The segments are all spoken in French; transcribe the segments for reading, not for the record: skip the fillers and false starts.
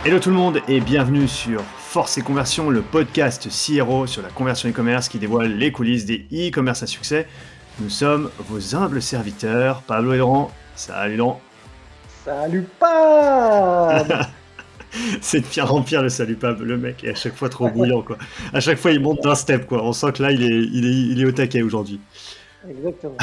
Hello tout le monde et bienvenue sur Force et Conversion, le podcast CRO sur la conversion e-commerce qui dévoile les coulisses des e-commerce à succès. Nous sommes vos humbles serviteurs, Pablo et Laurent. Salut Laurent. Salut Pab! C'est de pire en pire le salut Pablo, le mec est à chaque fois trop bouillant quoi. À chaque fois il monte d'un step quoi. On sent que là il est au taquet aujourd'hui. Exactement.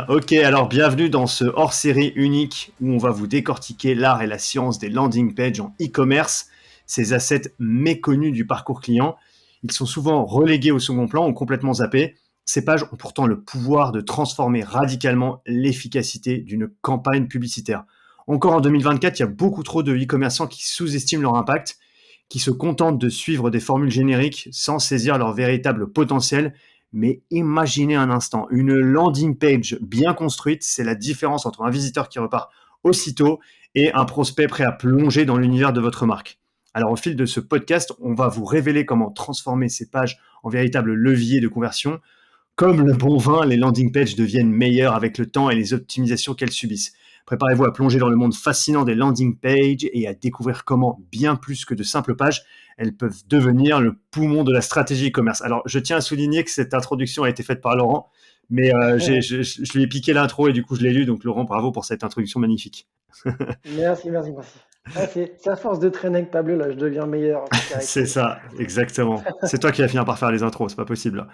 Ok, alors bienvenue dans ce hors-série unique où on va vous décortiquer l'art et la science des landing pages en e-commerce, ces assets méconnus du parcours client. Ils sont souvent relégués au second plan ou complètement zappés. Ces pages ont pourtant le pouvoir de transformer radicalement l'efficacité d'une campagne publicitaire. Encore en 2024, il y a beaucoup trop de e-commerçants qui sous-estiment leur impact, qui se contentent de suivre des formules génériques sans saisir leur véritable potentiel. Mais imaginez un instant, une landing page bien construite, c'est la différence entre un visiteur qui repart aussitôt et un prospect prêt à plonger dans l'univers de votre marque. Alors au fil de ce podcast, on va vous révéler comment transformer ces pages en véritable levier de conversion. Comme le bon vin, les landing pages deviennent meilleures avec le temps et les optimisations qu'elles subissent. Préparez-vous à plonger dans le monde fascinant des landing pages et à découvrir comment, bien plus que de simples pages, elles peuvent devenir le poumon de la stratégie e-commerce. Alors, je tiens à souligner que cette introduction a été faite par Laurent, mais je lui ai piqué l'intro et du coup, je l'ai lu. Donc, Laurent, bravo pour cette introduction magnifique. Merci. Ah, c'est à force de traîner avec Pablo, là, je deviens meilleur en toute C'est caractère. ça, exactement. C'est toi qui vas finir par faire les intros, c'est pas possible.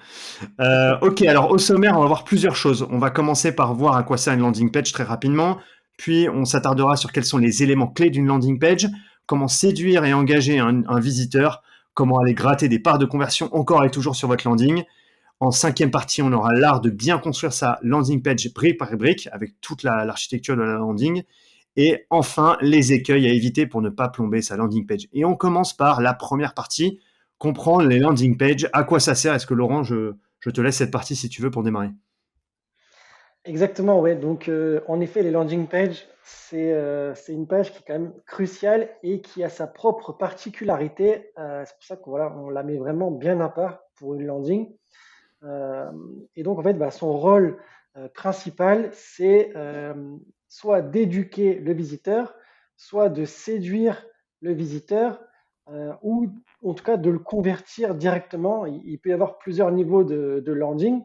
Ok, alors au sommaire, on va voir plusieurs choses. On va commencer par voir à quoi sert une landing page très rapidement, puis on s'attardera sur quels sont les éléments clés d'une landing page, comment séduire et engager un visiteur, comment aller gratter des parts de conversion encore et toujours sur votre landing. En cinquième partie, on aura l'art de bien construire sa landing page brique par brique avec toute l'architecture de la landing. Et enfin, les écueils à éviter pour ne pas plomber sa landing page. Et on commence par la première partie, comprendre les landing pages, à quoi ça sert. Est-ce que Laurent, je te laisse cette partie si tu veux pour démarrer. Exactement, ouais. Donc, en effet, les landing pages, c'est une page qui est quand même cruciale et qui a sa propre particularité. C'est pour ça qu'on voilà, on la met vraiment bien à part pour une landing. Euh, et donc, en fait, bah, son rôle principal, c'est soit d'éduquer le visiteur, soit de séduire le visiteur, ou en tout cas de le convertir directement. Il peut y avoir plusieurs niveaux de landing.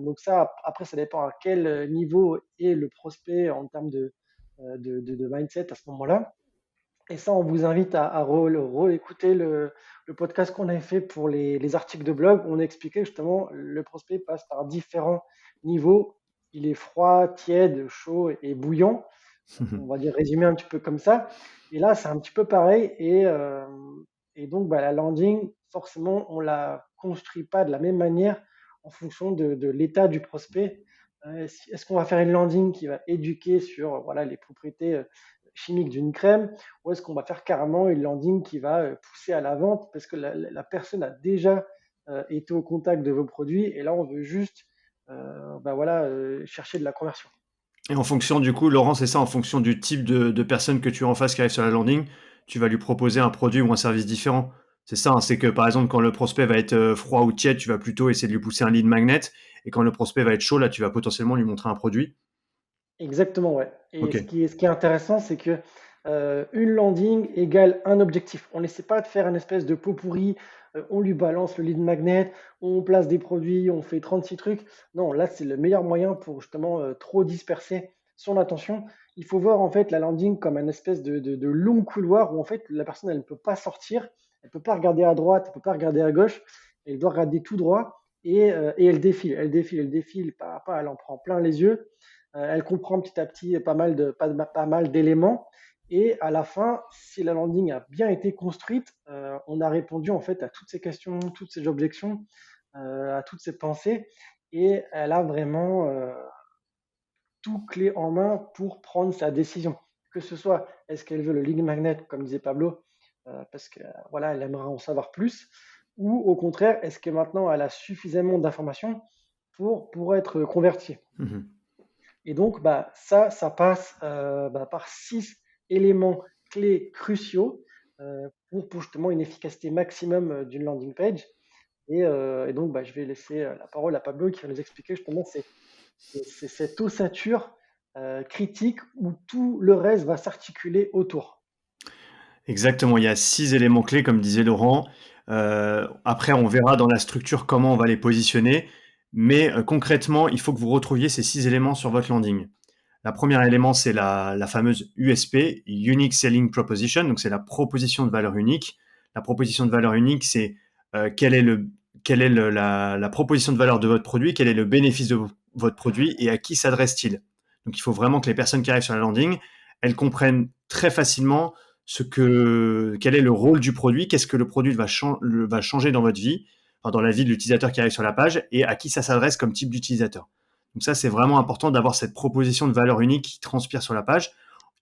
Donc ça, après, ça dépend à quel niveau est le prospect en termes de mindset à ce moment-là. Et ça, on vous invite à réécouter le podcast qu'on avait fait pour les articles de blog. On expliquait justement le prospect passe par différents niveaux. Il est froid, tiède, chaud et bouillant. On va dire résumé un petit peu comme ça. Et là, c'est un petit peu pareil. Et donc, bah, la landing, forcément, on la construit pas de la même manière en fonction de l'état du prospect. Est-ce qu'on va faire une landing qui va éduquer sur voilà, les propriétés chimiques d'une crème, ou est-ce qu'on va faire carrément une landing qui va pousser à la vente parce que la personne a déjà été au contact de vos produits et là, on veut juste bah, voilà, chercher de la conversion. Et en fonction du coup, Laurent, c'est ça, en fonction du type de personne que tu as en face qui arrive sur la landing, tu vas lui proposer un produit ou un service différent. C'est ça, hein, c'est que par exemple, quand le prospect va être froid ou tiède, tu vas plutôt essayer de lui pousser un lead magnet. Et quand le prospect va être chaud, là, tu vas potentiellement lui montrer un produit. Exactement, ouais. Et Ok. ce qui est intéressant, c'est que une landing égale un objectif. On n'essaie pas de faire une espèce de pot pourri, on lui balance le lead magnet, on place des produits, on fait 36 trucs. Non, là, c'est le meilleur moyen pour justement trop disperser son attention. Il faut voir en fait la landing comme un espèce de long couloir où en fait la personne, elle ne peut pas sortir, elle ne peut pas regarder à droite, elle ne peut pas regarder à gauche, elle doit regarder tout droit et elle défile, pas à pas, elle en prend plein les yeux. Elle comprend petit à petit pas mal d'éléments. Et à la fin, si la landing a bien été construite, on a répondu en fait à toutes ces questions, toutes ces objections, à toutes ces pensées. Et elle a vraiment tout clé en main pour prendre sa décision. Que ce soit, est-ce qu'elle veut le lead magnet, comme disait Pablo, parce que voilà, elle aimerait en savoir plus, ou au contraire, est-ce que maintenant elle a suffisamment d'informations pour être convertie. Mhm. Et donc, bah, ça passe bah, par 6 éléments clés cruciaux pour justement une efficacité maximum d'une landing page. Et donc, bah, je vais laisser la parole à Pablo qui va nous expliquer justement c'est cette ossature critique où tout le reste va s'articuler autour. Exactement, il y a 6 éléments clés, comme disait Laurent. Après, on verra dans la structure comment on va les positionner, mais concrètement, il faut que vous retrouviez ces 6 éléments sur votre landing. La première élément, c'est la fameuse USP, Unique Selling Proposition, donc c'est la proposition de valeur unique. La proposition de valeur unique, c'est quelle est, la proposition de valeur de votre produit, quel est le bénéfice de votre produit et à qui s'adresse-t-il. Donc il faut vraiment que les personnes qui arrivent sur la landing, elles comprennent très facilement quel est le rôle du produit, qu'est-ce que le produit va changer dans votre vie, enfin, dans la vie de l'utilisateur qui arrive sur la page et à qui ça s'adresse comme type d'utilisateur. Donc ça, c'est vraiment important d'avoir cette proposition de valeur unique qui transpire sur la page.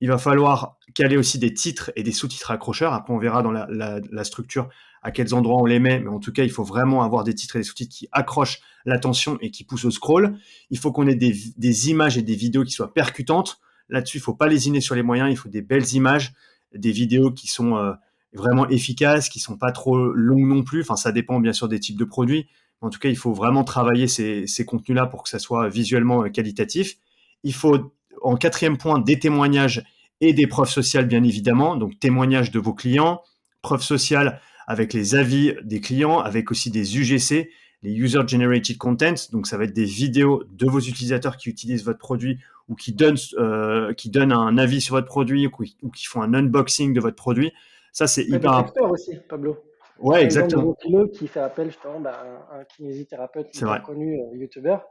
Il va falloir caler aussi des titres et des sous-titres accrocheurs. Après, on verra dans la structure à quels endroits on les met, mais en tout cas, il faut vraiment avoir des titres et des sous-titres qui accrochent l'attention et qui poussent au scroll. Il faut qu'on ait des images et des vidéos qui soient percutantes. Là-dessus, il ne faut pas lésiner sur les moyens, il faut des belles images, des vidéos qui sont vraiment efficaces, qui ne sont pas trop longues non plus. Enfin, ça dépend bien sûr des types de produits. En tout cas, il faut vraiment travailler ces contenus-là pour que ça soit visuellement qualitatif. Il faut, en quatrième point, des témoignages et des preuves sociales, bien évidemment. Donc, témoignages de vos clients, preuves sociales avec les avis des clients, avec aussi des UGC, les User Generated Content. Donc, ça va être des vidéos de vos utilisateurs qui utilisent votre produit ou qui donnent un avis sur votre produit ou qui font un unboxing de votre produit. Ça, c'est Peut-être des hyper important. texteurs aussi, Pablo. On Ouais, prend l'exemple de exactement. vos pilotes qui fait appel justement à un kinésithérapeute C'est hyper vrai. connu, youtubeur.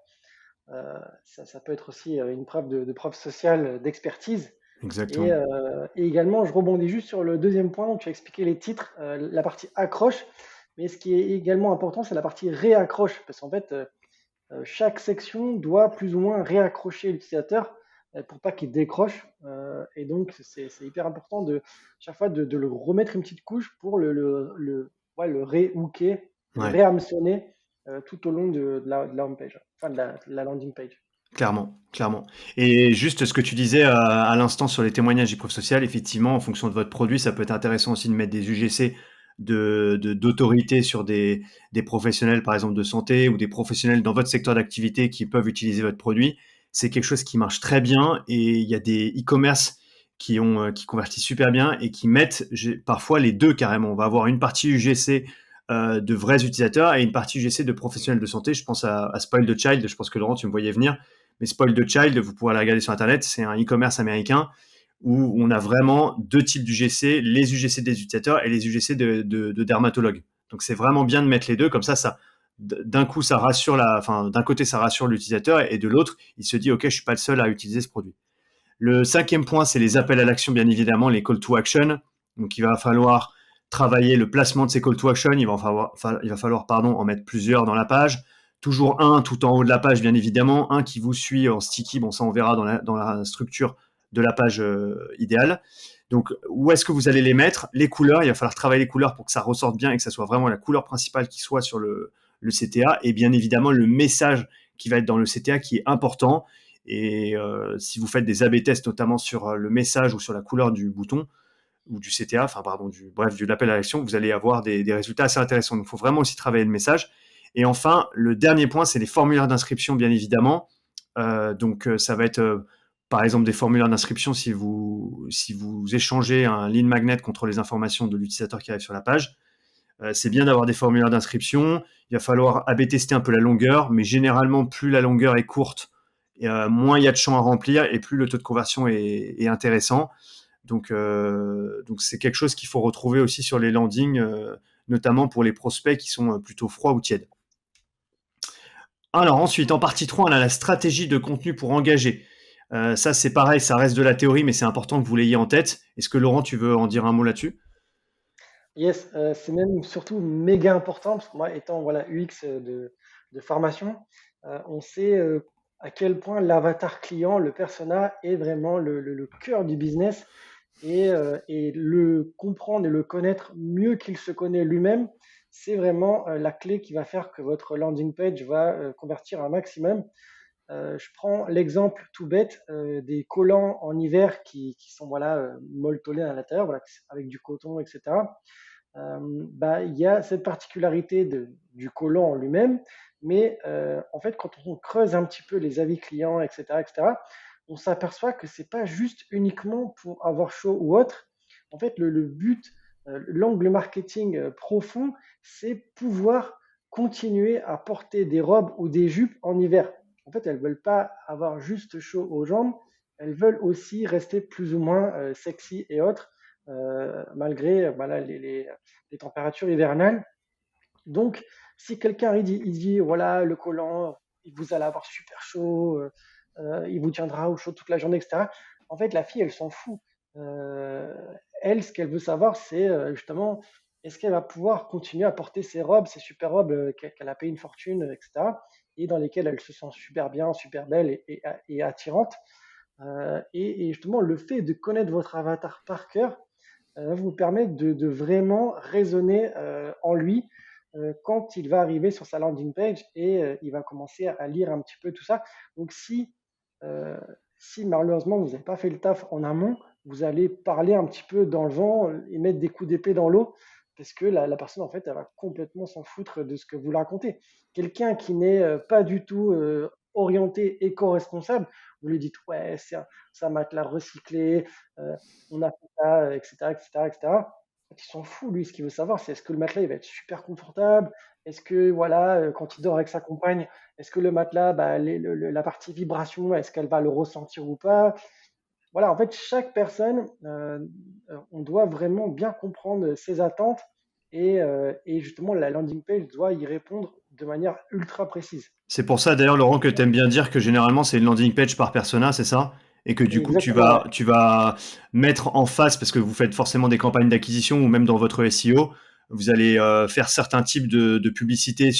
Ça peut être aussi une preuve de preuve sociale, d'expertise. Et, Exactement. et également, je rebondis juste sur le deuxième point où tu as expliqué les titres, la partie accroche. Mais ce qui est également important, c'est la partie réaccroche. Parce qu'en fait, chaque section doit plus ou moins réaccrocher l'utilisateur pour pas qu'il décroche. Et donc, c'est hyper important de chaque fois de le remettre une petite couche pour ouais, le ré-hooker, le Ouais. réhameçonner tout au long de la home page, enfin de la landing page. Clairement, clairement. Et juste ce que tu disais à l'instant sur les témoignages des preuves sociales, effectivement, en fonction de votre produit, ça peut être intéressant aussi de mettre des UGC d'autorité sur des professionnels, par exemple, de santé ou des professionnels dans votre secteur d'activité qui peuvent utiliser votre produit. C'est quelque chose qui marche très bien et il y a des e-commerce qui convertissent super bien et qui mettent parfois les deux carrément. On va avoir une partie UGC de vrais utilisateurs et une partie UGC de professionnels de santé. Je pense à Spoil the Child, je pense que Laurent, tu me voyais venir. Mais Spoil the Child, vous pourrez la regarder sur Internet, c'est un e-commerce américain où on a vraiment deux types d'UGC, les UGC des utilisateurs et les UGC de dermatologues. Donc c'est vraiment bien de mettre les deux, comme ça d'un coup, ça rassure enfin, d'un côté, ça rassure l'utilisateur et de l'autre, il se dit, OK, je suis pas le seul à utiliser ce produit. Le cinquième point, c'est les appels à l'action, bien évidemment, les call to action. Donc, il va falloir travailler le placement de ces call to action. Il va falloir en mettre plusieurs dans la page. Toujours un tout en haut de la page, bien évidemment. Un qui vous suit en sticky. Bon, ça, on verra dans la structure de la page idéale. Donc, où est-ce que vous allez les mettre? Les couleurs, il va falloir travailler les couleurs pour que ça ressorte bien et que ça soit vraiment la couleur principale qui soit sur le CTA. Et bien évidemment, le message qui va être dans le CTA qui est important. Et si vous faites des A/B tests, notamment sur le message ou sur la couleur du bouton ou du CTA, enfin pardon, de l'appel à l'action, vous allez avoir des résultats assez intéressants. Donc, il faut vraiment aussi travailler le message. Et enfin, le dernier point, c'est les formulaires d'inscription, bien évidemment. Ça va être, par exemple, des formulaires d'inscription si vous échangez un lead magnet contre les informations de l'utilisateur qui arrive sur la page. C'est bien d'avoir des formulaires d'inscription. Il va falloir A/B tester un peu la longueur, mais généralement, plus la longueur est courte, moins il y a de champs à remplir et plus le taux de conversion est intéressant. Donc c'est quelque chose qu'il faut retrouver aussi sur les landings, notamment pour les prospects qui sont plutôt froids ou tièdes. Alors ensuite, en partie 3, on a la stratégie de contenu pour engager. Ça, c'est pareil, ça reste de la théorie, mais c'est important que vous l'ayez en tête. Est-ce que Laurent, tu veux en dire un mot là-dessus? Yes, c'est même surtout méga important parce que moi, étant voilà, UX de formation, on sait à quel point l'avatar client, le persona, est vraiment le cœur du business et le comprendre et le connaître mieux qu'il se connaît lui-même, c'est vraiment la clé qui va faire que votre landing page va convertir un maximum. Je prends l'exemple tout bête des collants en hiver qui sont voilà, molletonnés à l'intérieur, voilà, avec du coton, etc. Bah, il y a cette particularité du collant en lui-même, mais en fait, quand on creuse un petit peu les avis clients, etc., on s'aperçoit que c'est pas juste uniquement pour avoir chaud ou autre, En fait, le but, l'angle marketing profond, c'est pouvoir continuer à porter des robes ou des jupes en hiver. En fait, elles ne veulent pas avoir juste chaud aux jambes, elles veulent aussi rester plus ou moins sexy et autres, malgré voilà, les températures hivernales. Donc, si quelqu'un il dit, voilà, le collant, vous allez avoir super chaud, il vous tiendra au chaud toute la journée, etc. En fait, la fille, elle s'en fout. Euh, Elle, ce qu'elle veut savoir, c'est justement, est-ce qu'elle va pouvoir continuer à porter ses robes, ses super robes qu'elle a payé une fortune, etc. Et dans lesquelles elle se sent super bien, super belle et attirante. Et justement, le fait de connaître votre avatar par cœur, vous permet de vraiment raisonner en lui quand il va arriver sur sa landing page et il va commencer à lire un petit peu tout ça. Donc euh, si malheureusement vous n'avez pas fait le taf en amont, vous allez parler un petit peu dans le vent et mettre des coups d'épée dans l'eau parce que la personne en fait elle va complètement s'en foutre de ce que vous lui racontez. Quelqu'un qui n'est pas du tout orienté éco-responsable, vous lui dites ouais c'est un matelas recyclé, euh, on a fait ça, etc., etc., etc. En fait, il s'en fout, lui. Ce qu'il veut savoir, c'est est-ce que le matelas il va être super confortable? Est-ce que, voilà, quand il dort avec sa compagne, est-ce que le matelas, bah, la partie vibration, est-ce qu'elle va le ressentir ou pas? Voilà, en fait, chaque personne, on doit vraiment bien comprendre ses attentes et justement, la landing page doit y répondre de manière ultra précise. C'est pour ça d'ailleurs, Laurent, que tu aimes bien dire que généralement c'est une landing page par persona, c'est ça? Et que du coup Exactement, ouais. tu vas mettre en face, parce que vous faites forcément des campagnes d'acquisition ou même dans votre SEO, vous allez faire certains types de publicité.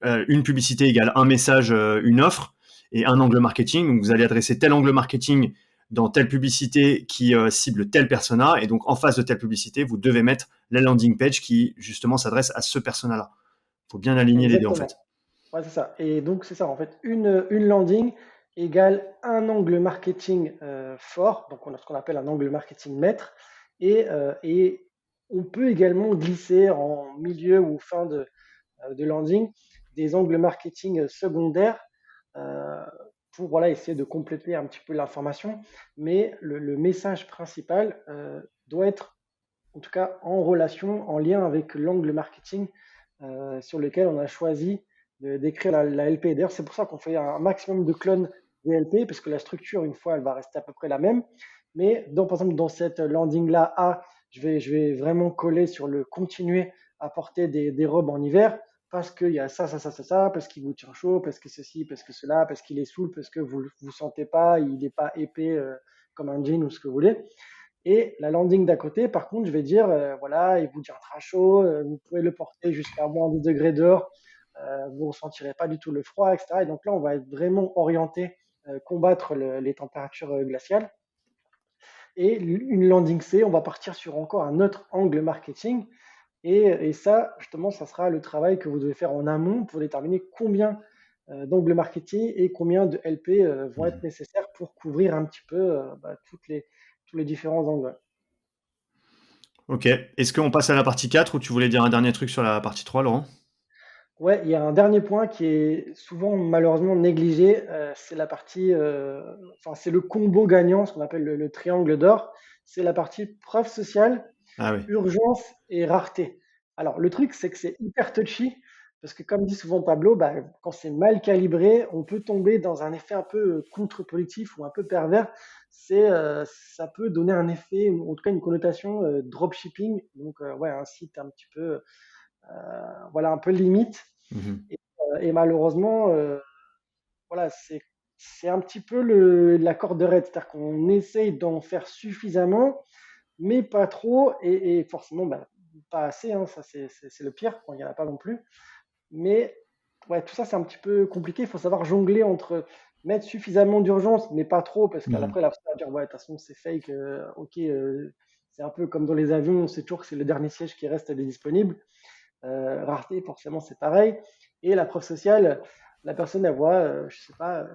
Une publicité égale un message, une offre et un angle marketing. Donc vous allez adresser tel angle marketing dans telle publicité qui cible tel persona. Et donc en face de telle publicité, vous devez mettre la landing page qui justement s'adresse à ce persona-là. Il faut bien aligner les deux en fait. Exactement. Ouais, c'est ça. Et donc, c'est ça, en fait, une landing égale un angle marketing fort, donc on a ce qu'on appelle un angle marketing maître, et on peut également glisser en milieu ou fin de landing des angles marketing secondaires euh, pour voilà, essayer de compléter un petit peu l'information, mais le message principal doit être en tout cas en relation, en lien avec l'angle marketing sur lequel on a choisi d'écrire la LP. D'ailleurs, c'est pour ça qu'on fait un maximum de clones des LP, parce que la structure, une fois, elle va rester à peu près la même. Mais par exemple, dans cette landing-là, je vais vraiment coller sur le continuer à porter des robes en hiver, parce qu'il y a ça, parce qu'il vous tient chaud, parce que ceci, parce que cela, parce qu'il est saoul, parce que vous ne sentez pas, il n'est pas épais comme un jean ou ce que vous voulez. Et la landing d'à côté, par contre, je vais dire, voilà, il vous tiendra chaud, vous pouvez le porter jusqu'à moins 10 degrés dehors, vous ne ressentirez pas du tout le froid, etc. Et donc là, on va être vraiment orienté combattre les températures glaciales. Et une landing C, on va partir sur encore un autre angle marketing. Et ça, justement, ça sera le travail que vous devez faire en amont pour déterminer combien d'angles marketing et combien de LP vont être nécessaires pour couvrir un petit peu tous les différents angles. Ok. Est-ce qu'on passe à la partie 4 ou tu voulais dire un dernier truc sur la partie 3, Laurent? Ouais, il y a un dernier point qui est souvent malheureusement négligé, c'est la partie, enfin c'est le combo gagnant, ce qu'on appelle le triangle d'or. C'est la partie preuve sociale, Ah oui. urgence et rareté. Alors le truc, c'est que c'est hyper touchy, parce que comme dit souvent Pablo, bah, quand c'est mal calibré, on peut tomber dans un effet un peu contre-productif ou un peu pervers. Ça peut donner un effet, ou en tout cas une connotation dropshipping, donc ouais, un site un petit peu, voilà, un peu limite. Mhm. Et malheureusement, voilà, c'est un petit peu la corde raide, c'est-à-dire qu'on essaye d'en faire suffisamment, mais pas trop, et forcément, bah, pas assez, hein, ça c'est le pire, quand il n'y en a pas non plus. Mais ouais, tout ça, c'est un petit peu compliqué, il faut savoir jongler entre mettre suffisamment d'urgence, mais pas trop, parce Mhm. qu'après, la personne va dire, ouais, de toute façon, c'est fake, ok, c'est un peu comme dans les avions, on sait toujours que c'est le dernier siège qui reste disponible. Rareté, forcément, c'est pareil. Et la preuve sociale, la personne, elle voit, je sais pas,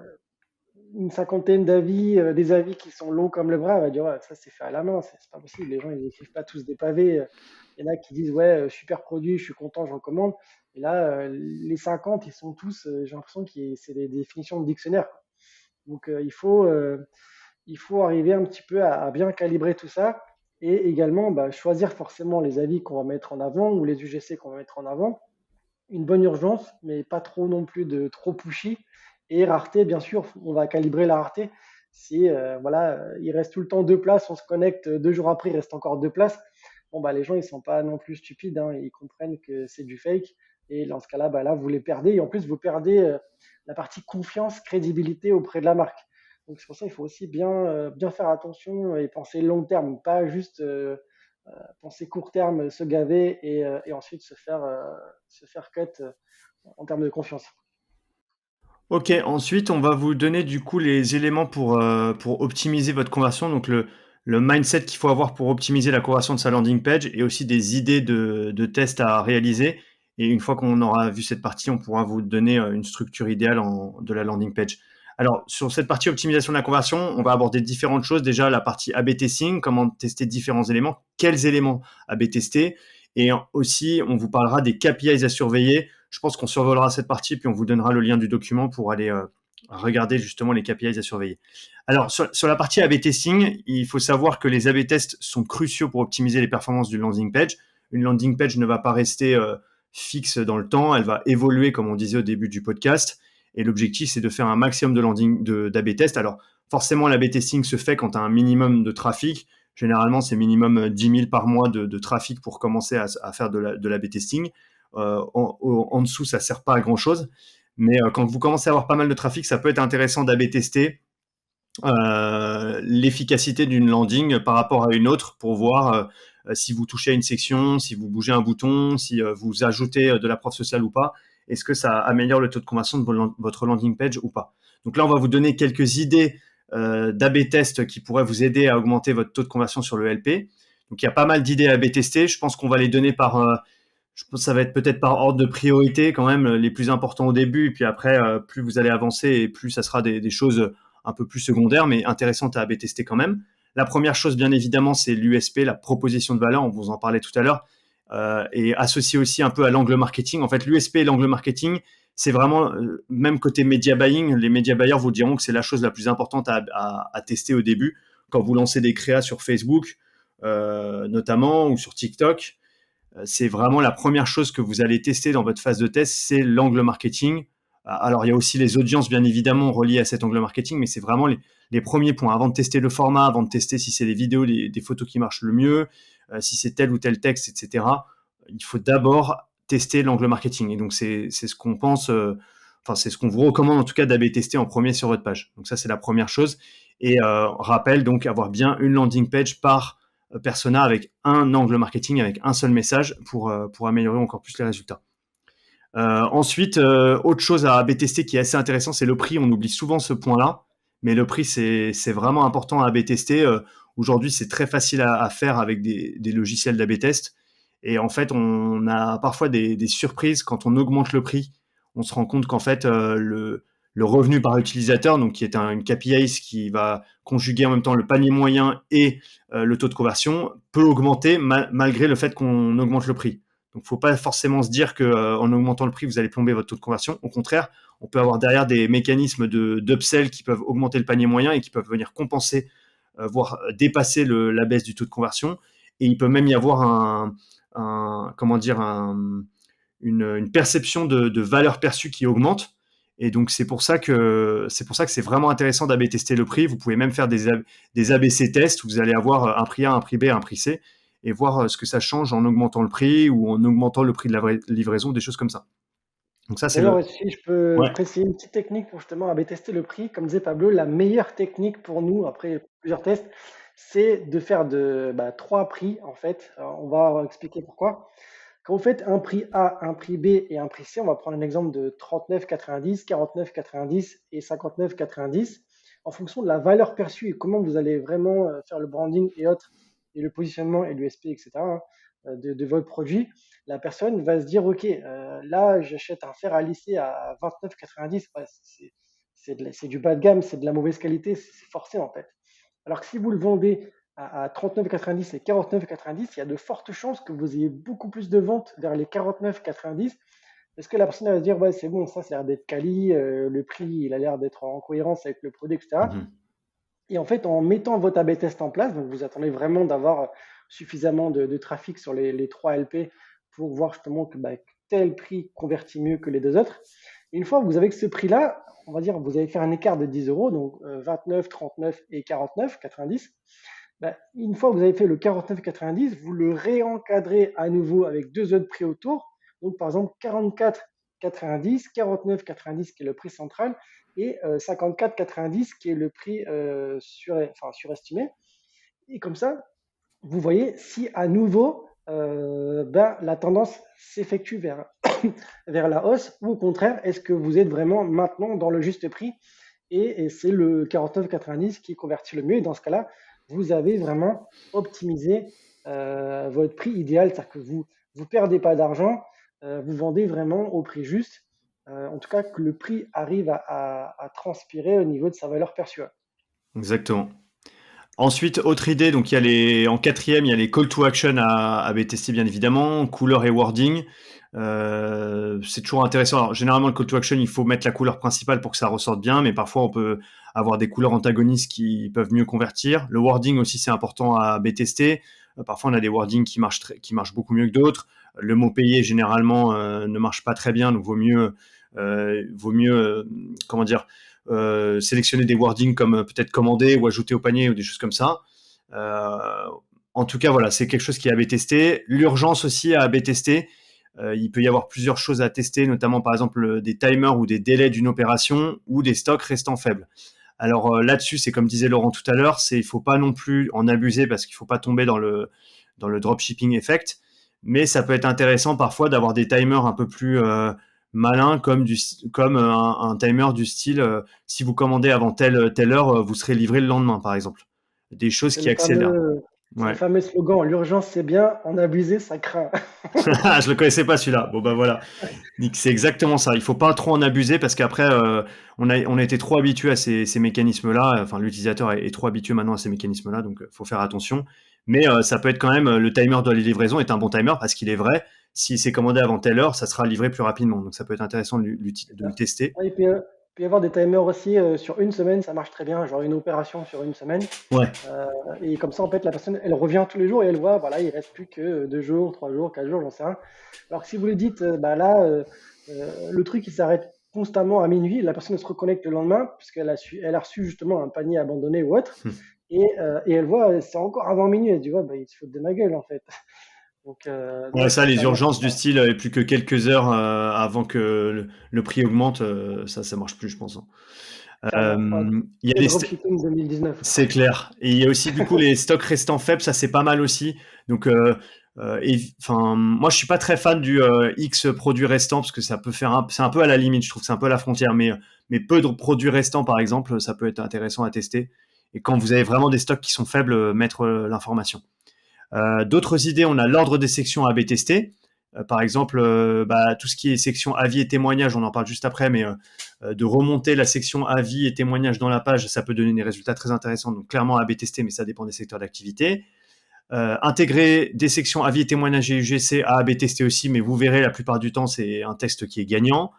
une cinquantaine d'avis, des avis qui sont longs comme le bras, elle va dire, ouais, ça c'est fait à la main, c'est pas possible, les gens ils écrivent pas tous des pavés. Il y en a qui disent, ouais, super produit, je suis content, je recommande. Et là, les 50, ils sont tous, j'ai l'impression que c'est des définitions de dictionnaire, quoi. Donc il faut arriver un petit peu à bien calibrer tout ça. Et également, bah, choisir forcément les avis qu'on va mettre en avant ou les UGC qu'on va mettre en avant. Une bonne urgence, mais pas trop non plus de trop pushy. Et rareté, bien sûr, on va calibrer la rareté. Si voilà, il reste tout le temps deux places, on se connecte 2 jours après, il reste encore deux places. Bon, bah, les gens, ils sont pas non plus stupides, hein, ils comprennent que c'est du fake. Et dans ce cas-là, bah, là, vous les perdez. Et en plus, vous perdez la partie confiance, crédibilité auprès de la marque. Donc, c'est pour ça qu'il faut aussi bien faire attention et penser long terme, pas juste penser court terme, se gaver et ensuite se faire cut en termes de confiance. Ok, ensuite, on va vous donner du coup les éléments pour optimiser votre conversion, donc le mindset qu'il faut avoir pour optimiser la conversion de sa landing page et aussi des idées de tests à réaliser. Et une fois qu'on aura vu cette partie, on pourra vous donner une structure idéale de la landing page. Alors, sur cette partie optimisation de la conversion, on va aborder différentes choses. Déjà, la partie A/B testing, comment tester différents éléments, quels éléments A/B tester. Et aussi, on vous parlera des KPIs à surveiller. Je pense qu'on survolera cette partie, puis on vous donnera le lien du document pour aller regarder justement les KPIs à surveiller. Alors, sur la partie A/B testing, il faut savoir que les A/B tests sont cruciaux pour optimiser les performances d'une landing page. Une landing page ne va pas rester fixe dans le temps, elle va évoluer, comme on disait au début du podcast. Et l'objectif, c'est de faire un maximum d'A/B tests. Alors, forcément, l'A/B testing se fait quand tu as un minimum de trafic. Généralement, c'est minimum 10 000 par mois de trafic pour commencer à faire de l'A/B testing. En dessous, ça ne sert pas à grand chose. Mais quand vous commencez à avoir pas mal de trafic, ça peut être intéressant d'A/B tester l'efficacité d'une landing par rapport à une autre pour voir si vous touchez à une section, si vous bougez un bouton, si vous ajoutez de la preuve sociale ou pas. Est-ce que ça améliore le taux de conversion de votre landing page ou pas? Donc là, on va vous donner quelques idées d'A/B test qui pourraient vous aider à augmenter votre taux de conversion sur le LP. Donc il y a pas mal d'idées A/B tester. Je pense qu'on va les donner je pense que ça va être peut-être par ordre de priorité quand même, les plus importants au début, et puis après, plus vous allez avancer et plus ça sera des choses un peu plus secondaires, mais intéressantes à A/B tester quand même. La première chose, bien évidemment, c'est l'USP, la proposition de valeur, on vous en parlait tout à l'heure, et associé aussi un peu à l'angle marketing. En fait, l'USP et l'angle marketing, c'est vraiment, même côté media buying, les media buyers vous diront que c'est la chose la plus importante à tester au début, quand vous lancez des créas sur Facebook, notamment, ou sur TikTok. C'est vraiment la première chose que vous allez tester dans votre phase de test, c'est l'angle marketing. Alors, il y a aussi les audiences, bien évidemment, reliées à cet angle marketing, mais c'est vraiment les premiers points. Avant de tester le format, avant de tester si c'est les vidéos, des photos qui marchent le mieux, si c'est tel ou tel texte, etc., il faut d'abord tester l'angle marketing. Et donc, c'est ce qu'on pense, enfin, c'est ce qu'on vous recommande en tout cas d'AB tester en premier sur votre page. Donc, ça, c'est la première chose. Et rappel, donc, avoir bien une landing page par persona avec un angle marketing, avec un seul message pour améliorer encore plus les résultats. Ensuite, autre chose à A/B tester qui est assez intéressant, c'est le prix. On oublie souvent ce point-là, mais le prix, c'est vraiment important à A/B tester. Aujourd'hui, c'est très facile à faire avec des logiciels d'A/B test. Et en fait, on a parfois des surprises quand on augmente le prix. On se rend compte qu'en fait, le revenu par utilisateur, donc qui est une KPI qui va conjuguer en même temps le panier moyen et le taux de conversion, peut augmenter malgré le fait qu'on augmente le prix. Donc, il ne faut pas forcément se dire qu'en augmentant le prix, vous allez plomber votre taux de conversion. Au contraire, on peut avoir derrière des mécanismes d'upsell qui peuvent augmenter le panier moyen et qui peuvent venir compenser, voire dépasser la baisse du taux de conversion. Et il peut même y avoir comment dire, une perception de valeur perçue qui augmente. Et donc, c'est pour ça que c'est vraiment intéressant d'A/B tester le prix. Vous pouvez même faire des ABC tests où vous allez avoir un prix A, un prix B, un prix C, et voir ce que ça change en augmentant le prix ou en augmentant le prix de la livraison, des choses comme ça. Donc ça, c'est D'ailleurs, le... si je peux Ouais. préciser une petite technique pour justement AB tester le prix, comme disait Pablo, la meilleure technique pour nous, après plusieurs tests, c'est de faire trois prix en fait. Alors, on va expliquer pourquoi. Quand vous faites un prix A, un prix B et un prix C, on va prendre un exemple de 39,90, 49,90 et 59,90 en fonction de la valeur perçue et comment vous allez vraiment faire le branding et autres, et le positionnement et l'USP, etc., hein, de votre produit. La personne va se dire, OK, là, j'achète un fer à lisser à 29,90, ouais, c'est du bas de gamme, c'est de la mauvaise qualité, c'est forcé en fait. Alors que si vous le vendez à 39,90 et 49,90, il y a de fortes chances que vous ayez beaucoup plus de ventes vers les 49,90 parce que la personne va se dire, ouais, c'est bon, ça a l'air d'être quali, le prix, il a l'air d'être en cohérence avec le produit, etc. Mhm. Et en fait, en mettant votre A/B test en place, donc vous attendez vraiment d'avoir suffisamment de trafic sur les 3 LP pour voir justement que bah, tel prix convertit mieux que les deux autres. Et une fois que vous avez que ce prix-là, on va dire, vous avez fait un écart de 10 euros, donc 29, 39 et 49, 90. Bah, une fois que vous avez fait le 49,90, vous le réencadrez à nouveau avec deux autres prix autour. Donc, par exemple, 44,90, 49,90 qui est le prix central et 54,90 qui est le prix surestimé. Et comme ça, vous voyez si à nouveau la tendance s'effectue vers la hausse ou au contraire, est-ce que vous êtes vraiment maintenant dans le juste prix et c'est le 49,90 qui convertit le mieux. Et dans ce cas-là, vous avez vraiment optimisé votre prix idéal, c'est-à-dire que vous ne perdez pas d'argent, vous vendez vraiment au prix juste. En tout cas, que le prix arrive à transpirer au niveau de sa valeur perçue. Exactement. Ensuite, autre idée, donc il y a en quatrième, il y a les call to action à AB tester bien évidemment, couleur et wording. C'est toujours intéressant. Alors, généralement, le call to action, il faut mettre la couleur principale pour que ça ressorte bien, mais parfois on peut avoir des couleurs antagonistes qui peuvent mieux convertir. Le wording aussi, c'est important à AB tester. Parfois, on a des wordings qui marchent beaucoup mieux que d'autres. Le mot payé, généralement, ne marche pas très bien, donc vaut mieux comment dire, sélectionner des wordings comme peut-être commander ou ajouter au panier ou des choses comme ça. Euh, En tout cas, voilà, c'est quelque chose qui est AB testé. L'urgence aussi à AB tester. Il peut y avoir plusieurs choses à tester, notamment par exemple des timers ou des délais d'une opération ou des stocks restant faibles. Alors là-dessus, c'est comme disait Laurent tout à l'heure, il ne faut pas non plus en abuser parce qu'il ne faut pas tomber dans le dropshipping effect, mais ça peut être intéressant parfois d'avoir des timers un peu plus malins comme un timer du style si vous commandez avant telle heure, vous serez livré le lendemain par exemple. Des choses C'est qui le accélèrent. fameux, c'est le Ouais. fameux slogan, l'urgence c'est bien, en abuser ça craint. Je le connaissais pas celui-là. Bon bah voilà. Nick, c'est exactement ça. Il faut pas trop en abuser parce qu'après, on a été trop habitué à ces mécanismes-là. Enfin, l'utilisateur est trop habitué maintenant à ces mécanismes-là, donc faut faire attention. Mais ça peut être quand même le timer de la livraison est un bon timer parce qu'il est vrai. Si c'est commandé avant telle heure, ça sera livré plus rapidement. Donc ça peut être intéressant de le tester. Ouais, il peut y avoir des timers aussi sur une semaine, ça marche très bien, genre une opération sur une semaine. Ouais, Euh, et comme ça, en fait, la personne, elle revient tous les jours et elle voit, voilà, il reste plus que 2 jours, 3 jours, 4 jours, j'en sais rien. Alors que si vous lui dites, bah là, le truc, il s'arrête constamment à minuit, la personne elle se reconnecte le lendemain, puisqu'elle elle a reçu justement un panier abandonné ou autre, et elle voit, c'est encore avant minuit, elle se dit, ouais, bah, il se fout de ma gueule, en fait. ouais, Donc ça, les ça marche. urgences du style plus que quelques heures avant que le prix augmente, ça marche plus, je pense, hein. Clairement. Ouais, Il y a c'est des, dropshipping 2019. C'est clair. Et il y a aussi du coup les stocks restants faibles, ça c'est pas mal aussi. Donc, enfin, moi je suis pas très fan du X produits restants parce que ça peut c'est un peu à la limite, je trouve, c'est un peu à la frontière. Mais peu de produits restants par exemple, ça peut être intéressant à tester. Et quand vous avez vraiment des stocks qui sont faibles, mettre l'information. D'autres idées, on a l'ordre des sections AB tester. Par exemple, tout ce qui est section avis et témoignages, on en parle juste après, mais de remonter la section avis et témoignages dans la page, ça peut donner des résultats très intéressants. Donc clairement AB tester, mais ça dépend des secteurs d'activité. Intégrer des sections avis et témoignages et UGC à AB tester aussi, mais vous verrez, la plupart du temps, c'est un test qui est gagnant.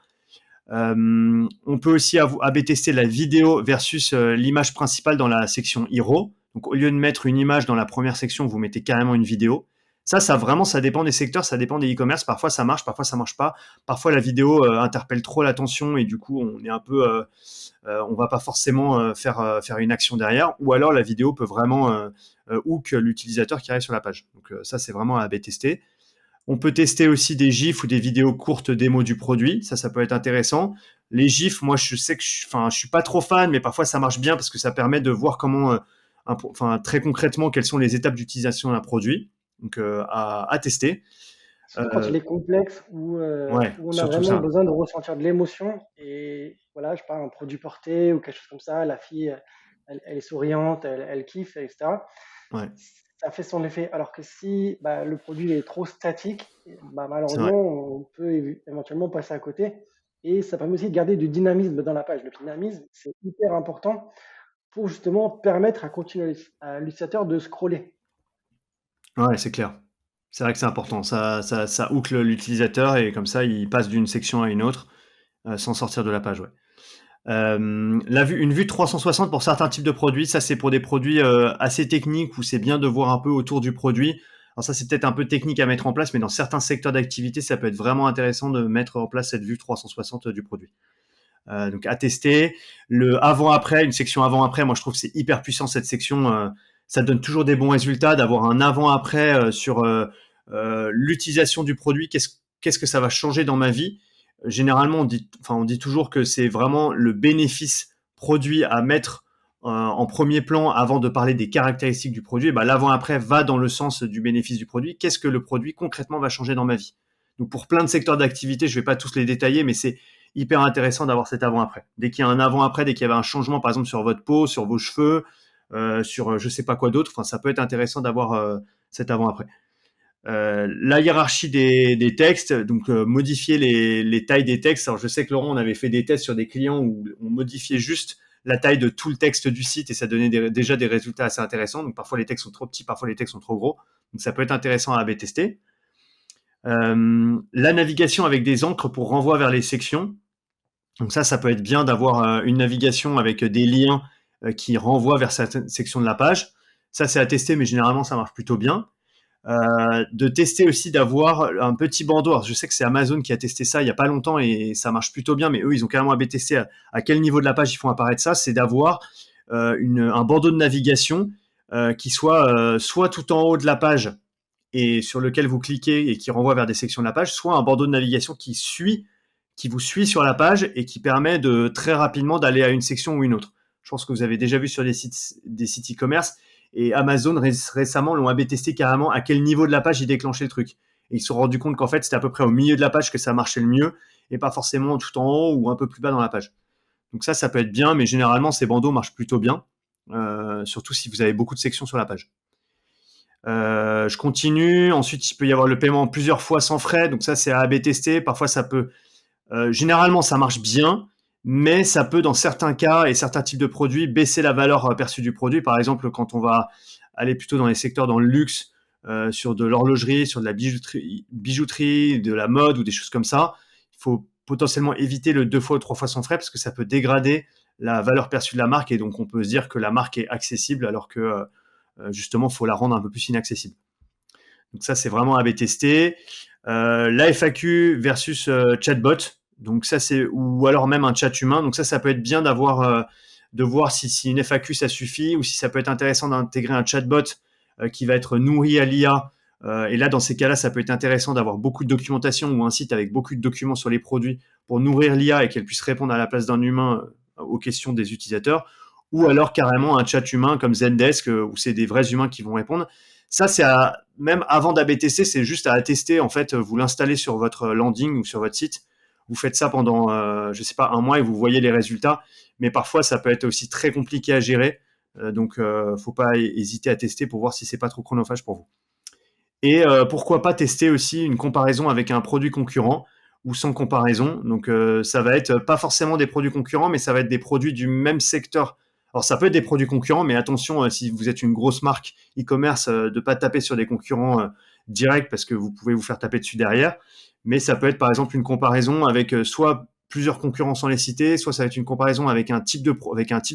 On peut aussi AB tester la vidéo versus l'image principale dans la section Hero. Donc au lieu de mettre une image dans la première section, vous mettez carrément une vidéo. Ça vraiment, ça dépend des secteurs, ça dépend des e-commerce. Parfois ça marche, parfois ça marche pas. Parfois la vidéo interpelle trop l'attention et du coup on est un peu, on va pas forcément faire une action derrière. Ou alors la vidéo peut vraiment hook l'utilisateur qui arrive sur la page. Donc ça c'est vraiment à AB tester. On peut tester aussi des gifs ou des vidéos courtes démo du produit. Ça peut être intéressant. Les gifs, moi, je sais que je suis pas trop fan, mais parfois ça marche bien parce que ça permet de voir comment, enfin, très concrètement, quelles sont les étapes d'utilisation d'un produit. Donc, à tester. Surtout quand Euh, il est complexe, ouais, où on a surtout vraiment ça. besoin de ressentir de l'émotion. Et voilà, je parle un produit porté ou quelque chose comme ça, la fille, elle est souriante, elle kiffe, etc. Ouais, Ça fait son effet. Alors que si bah, le produit est trop statique, bah, c'est vrai. malheureusement, on peut éventuellement passer à côté. Et ça permet aussi de garder du dynamisme dans la page. Le dynamisme, c'est hyper important pour justement permettre à l'utilisateur de scroller. Ouais, c'est clair. C'est vrai que c'est important. Ça hook l'utilisateur et comme ça, il passe d'une section à une autre sans sortir de la page. Ouais. Une vue 360 pour certains types de produits, ça c'est pour des produits assez techniques où c'est bien de voir un peu autour du produit. Alors ça c'est peut-être un peu technique à mettre en place, mais dans certains secteurs d'activité, ça peut être vraiment intéressant de mettre en place cette vue 360 du produit. Donc à tester. Le avant-après, une section avant-après, moi je trouve que c'est hyper puissant cette section. Ça donne toujours des bons résultats d'avoir un avant-après sur l'utilisation du produit. Qu'est-ce que ça va changer dans ma vie? Généralement, on dit toujours que c'est vraiment le bénéfice produit à mettre en premier plan avant de parler des caractéristiques du produit. Bah, l'avant-après va dans le sens du bénéfice du produit. Qu'est-ce que le produit concrètement va changer dans ma vie? Donc pour plein de secteurs d'activité, je ne vais pas tous les détailler, mais c'est hyper intéressant d'avoir cet avant-après. Dès qu'il y a un avant-après, dès qu'il y avait un changement, par exemple sur votre peau, sur vos cheveux, sur je sais pas quoi d'autre, enfin ça peut être intéressant d'avoir cet avant-après. La hiérarchie des textes, donc modifier les tailles des textes. Alors je sais que Laurent, on avait fait des tests sur des clients où on modifiait juste la taille de tout le texte du site et ça donnait déjà des résultats assez intéressants. Donc parfois les textes sont trop petits, parfois les textes sont trop gros. Donc ça peut être intéressant à A/B tester. La navigation avec des encres pour renvoi vers les sections. Donc ça peut être bien d'avoir une navigation avec des liens qui renvoient vers certaines sections de la page. Ça, c'est à tester, mais généralement, ça marche plutôt bien. De tester aussi d'avoir un petit bandeau. Alors, je sais que c'est Amazon qui a testé ça il n'y a pas longtemps et ça marche plutôt bien, mais eux, ils ont carrément AB testé à quel niveau de la page ils font apparaître ça. C'est d'avoir un bandeau de navigation qui soit tout en haut de la page et sur lequel vous cliquez et qui renvoie vers des sections de la page, soit un bandeau de navigation qui vous suit sur la page et qui permet de très rapidement d'aller à une section ou une autre. Je pense que vous avez déjà vu sur des sites e-commerce et Amazon récemment l'ont AB testé carrément à quel niveau de la page ils déclenchaient le truc. Et ils se sont rendus compte qu'en fait c'était à peu près au milieu de la page que ça marchait le mieux et pas forcément tout en haut ou un peu plus bas dans la page. Donc ça peut être bien, mais généralement ces bandeaux marchent plutôt bien, surtout si vous avez beaucoup de sections sur la page. Je continue. Ensuite, il peut y avoir le paiement plusieurs fois sans frais. Donc ça, c'est à AB tester. Parfois, ça peut. Généralement, ça marche bien, mais ça peut, dans certains cas et certains types de produits, baisser la valeur perçue du produit. Par exemple, quand on va aller plutôt dans les secteurs dans le luxe, sur de l'horlogerie, sur de la bijouterie, de la mode ou des choses comme ça, il faut potentiellement éviter le 2 fois ou 3 fois sans frais parce que ça peut dégrader la valeur perçue de la marque et donc on peut se dire que la marque est accessible alors que justement, il faut la rendre un peu plus inaccessible. Donc ça, c'est vraiment à B tester. La FAQ versus chatbot. Donc ça, ou alors même un chat humain. Donc ça peut être bien de voir si une FAQ ça suffit ou si ça peut être intéressant d'intégrer un chatbot qui va être nourri à l'IA. Et là, dans ces cas-là, ça peut être intéressant d'avoir beaucoup de documentation ou un site avec beaucoup de documents sur les produits pour nourrir l'IA et qu'elle puisse répondre à la place d'un humain aux questions des utilisateurs. Ou alors carrément un chat humain comme Zendesk où c'est des vrais humains qui vont répondre. Ça, même avant d'AB tester, c'est juste à tester. En fait, vous l'installez sur votre landing ou sur votre site. Vous faites ça pendant, je sais pas, un mois et vous voyez les résultats. Mais parfois, ça peut être aussi très compliqué à gérer. Donc, faut pas hésiter à tester pour voir si c'est pas trop chronophage pour vous. Et pourquoi pas tester aussi une comparaison avec un produit concurrent ou sans comparaison. Donc, ça va être pas forcément des produits concurrents, mais ça va être des produits du même secteur. Alors, ça peut être des produits concurrents, mais attention, si vous êtes une grosse marque e-commerce, de ne pas taper sur des concurrents directs parce que vous pouvez vous faire taper dessus derrière. Mais ça peut être par exemple une comparaison avec soit plusieurs concurrents sans les citer, soit ça va être une comparaison avec un type de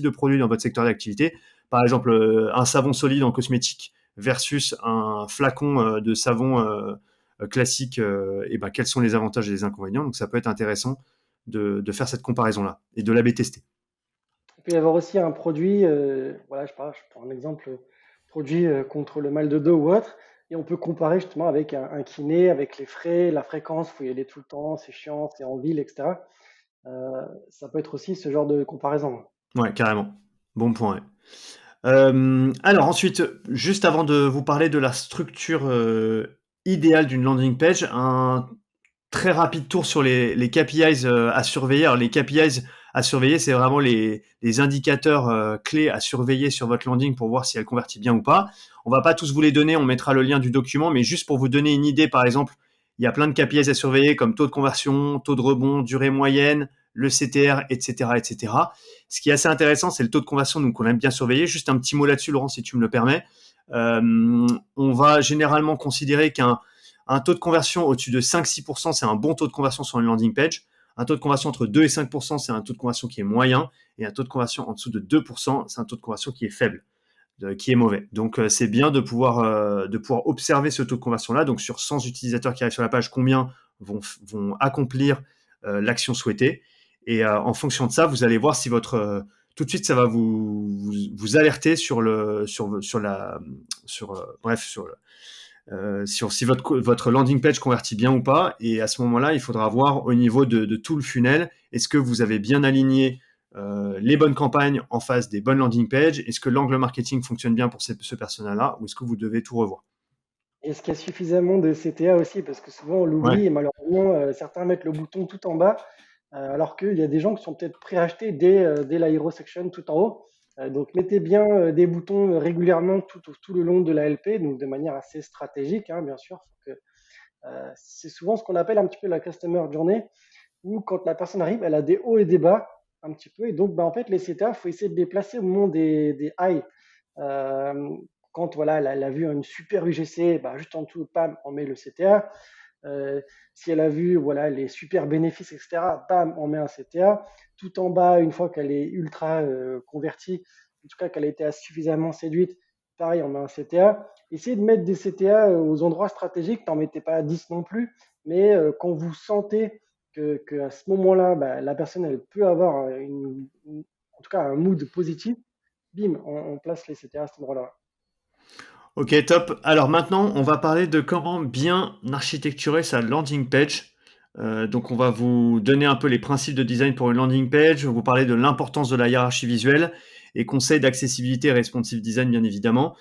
produit dans votre secteur d'activité. Par exemple, un savon solide en cosmétique versus un flacon de savon classique, et ben, quels sont les avantages et les inconvénients. Donc ça peut être intéressant de faire cette comparaison-là et de l'A/B tester. Il peut y avoir aussi un produit, voilà, je prends un exemple, produit contre le mal de dos ou autre, et on peut comparer justement avec un kiné, avec les frais, la fréquence, il faut y aller tout le temps, c'est chiant, c'est en ville, etc. Ça peut être aussi ce genre de comparaison. Ouais, carrément. Bon point. Ouais. Alors ensuite, juste avant de vous parler de la structure idéale d'une landing page, un très rapide tour sur les KPIs à surveiller. Alors les KPIs à surveiller, c'est vraiment les indicateurs clés à surveiller sur votre landing pour voir si elle convertit bien ou pas. On va pas tous vous les donner, on mettra le lien du document, mais juste pour vous donner une idée, par exemple, il y a plein de KPIs à surveiller comme taux de conversion, taux de rebond, durée moyenne, le CTR, etc., etc. Ce qui est assez intéressant, c'est le taux de conversion, donc on aime bien surveiller. Juste un petit mot là-dessus, Laurent, si tu me le permets. On va généralement considérer qu'un taux de conversion au-dessus de 5-6%, c'est un bon taux de conversion sur une landing page. Un taux de conversion entre 2 et 5%, c'est un taux de conversion qui est moyen, et un taux de conversion en dessous de 2%, c'est un taux de conversion qui est faible, qui est mauvais. Donc, c'est bien de pouvoir observer ce taux de conversion-là. Donc, sur 100 utilisateurs qui arrivent sur la page, combien vont accomplir l'action souhaitée. Et en fonction de ça, vous allez voir si tout de suite, ça va vous alerter sur si votre landing page convertit bien ou pas. Et à ce moment-là, il faudra voir au niveau de tout le funnel, est-ce que vous avez bien aligné les bonnes campagnes en face des bonnes landing pages? Est-ce que l'angle marketing fonctionne bien pour ce persona-là, ou est-ce que vous devez tout revoir? Est-ce qu'il y a suffisamment de CTA aussi? Parce que souvent on Ouais. l'oublie et malheureusement certains mettent le bouton tout en bas, alors qu'il y a des gens qui sont peut-être préachetés dès la hero section tout en haut. Donc mettez bien des boutons régulièrement tout le long de la LP, donc de manière assez stratégique, hein, bien sûr. C'est souvent ce qu'on appelle un petit peu la customer journey, où quand la personne arrive, elle a des hauts et des bas un petit peu. Et donc, bah, en fait, les CTA, il faut essayer de les placer au moment des highs. Euh, Quand voilà, elle a vu une super UGC, bah, juste en dessous, pam, on met le CTA. Si elle a vu voilà, les super bénéfices, etc., bam, on met un CTA. Tout en bas, une fois qu'elle est ultra convertie, en tout cas qu'elle a été suffisamment séduite, pareil, on met un CTA. Essayez de mettre des CTA aux endroits stratégiques, n'en mettez pas 10 non plus, mais quand vous sentez qu'à ce moment-là, bah, la personne, elle peut avoir en tout cas un mood positif, bim, on place les CTA à cet endroit-là. Ok, top. Alors maintenant, on va parler de comment bien architecturer sa landing page. Donc, on va vous donner un peu les principes de design pour une landing page, vous parler de l'importance de la hiérarchie visuelle et conseils d'accessibilité et responsive design, bien évidemment.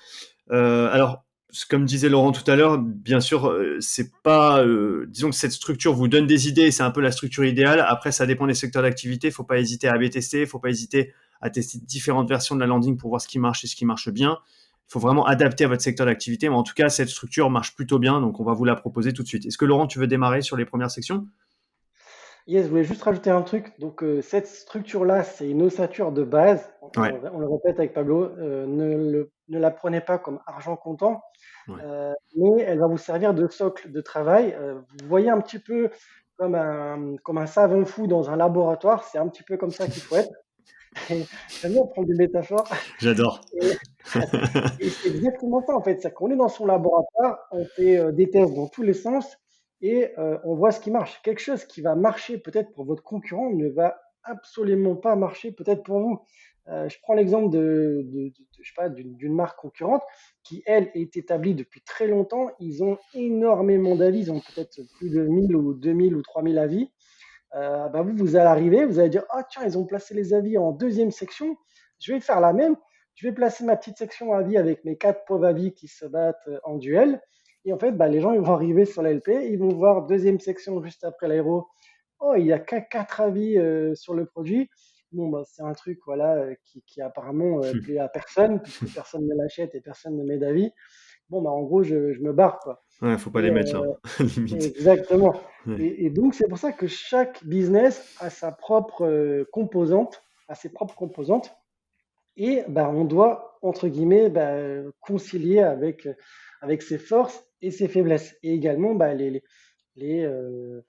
Alors, comme disait Laurent tout à l'heure, bien sûr, c'est pas, disons que cette structure vous donne des idées, c'est un peu la structure idéale. Après, ça dépend des secteurs d'activité. Il ne faut pas hésiter à A/B tester, il ne faut pas hésiter à tester différentes versions de la landing pour voir ce qui marche et ce qui marche bien. Il faut vraiment adapter à votre secteur d'activité, mais en tout cas, cette structure marche plutôt bien, donc on va vous la proposer tout de suite. Est-ce que Laurent, tu veux démarrer sur les premières sections? Yes, je voulais juste rajouter un truc. Donc, cette structure-là, c'est une ossature de base. Ouais, On le répète avec Pablo, ne la prenez pas comme argent comptant, ouais. mais elle va vous servir de socle de travail. Vous voyez un petit peu comme un savant fou dans un laboratoire. C'est un petit peu comme ça qu'il faut être. Et j'aime bien prendre des métaphores. J'adore. Et, et c'est exactement ça, en fait. C'est qu'on est dans son laboratoire, on fait des tests dans tous les sens et on voit ce qui marche. Quelque chose qui va marcher peut-être pour votre concurrent ne va absolument pas marcher peut-être pour vous. Je prends l'exemple je sais pas, d'une marque concurrente qui, elle, est établie depuis très longtemps. Ils ont énormément d'avis. Ils ont peut-être plus de 1000 ou 2000 ou 3000 avis. Bah vous allez arriver, vous allez dire, ah tiens, ils ont placé les avis en deuxième section, je vais faire la même, je vais placer ma petite section avis avec mes quatre pauvres avis qui se battent en duel. Et en fait, bah, les gens ils vont arriver sur la LP, ils vont voir deuxième section juste après l'aéro, oh, il n'y a qu'à quatre avis sur le produit. Bon, bah, c'est un truc voilà, qui apparemment plaît à personne, puisque personne ne l'achète et personne ne met d'avis. Bon, bah, en gros, je me barre, quoi. Ouais, faut pas Et, les mettre là, limite. exactement. Ouais. Et donc, c'est pour ça que chaque business a sa propre composante, a ses propres composantes. Et bah, on doit, entre guillemets, bah, concilier avec ses forces et ses faiblesses. Et également bah, les, euh,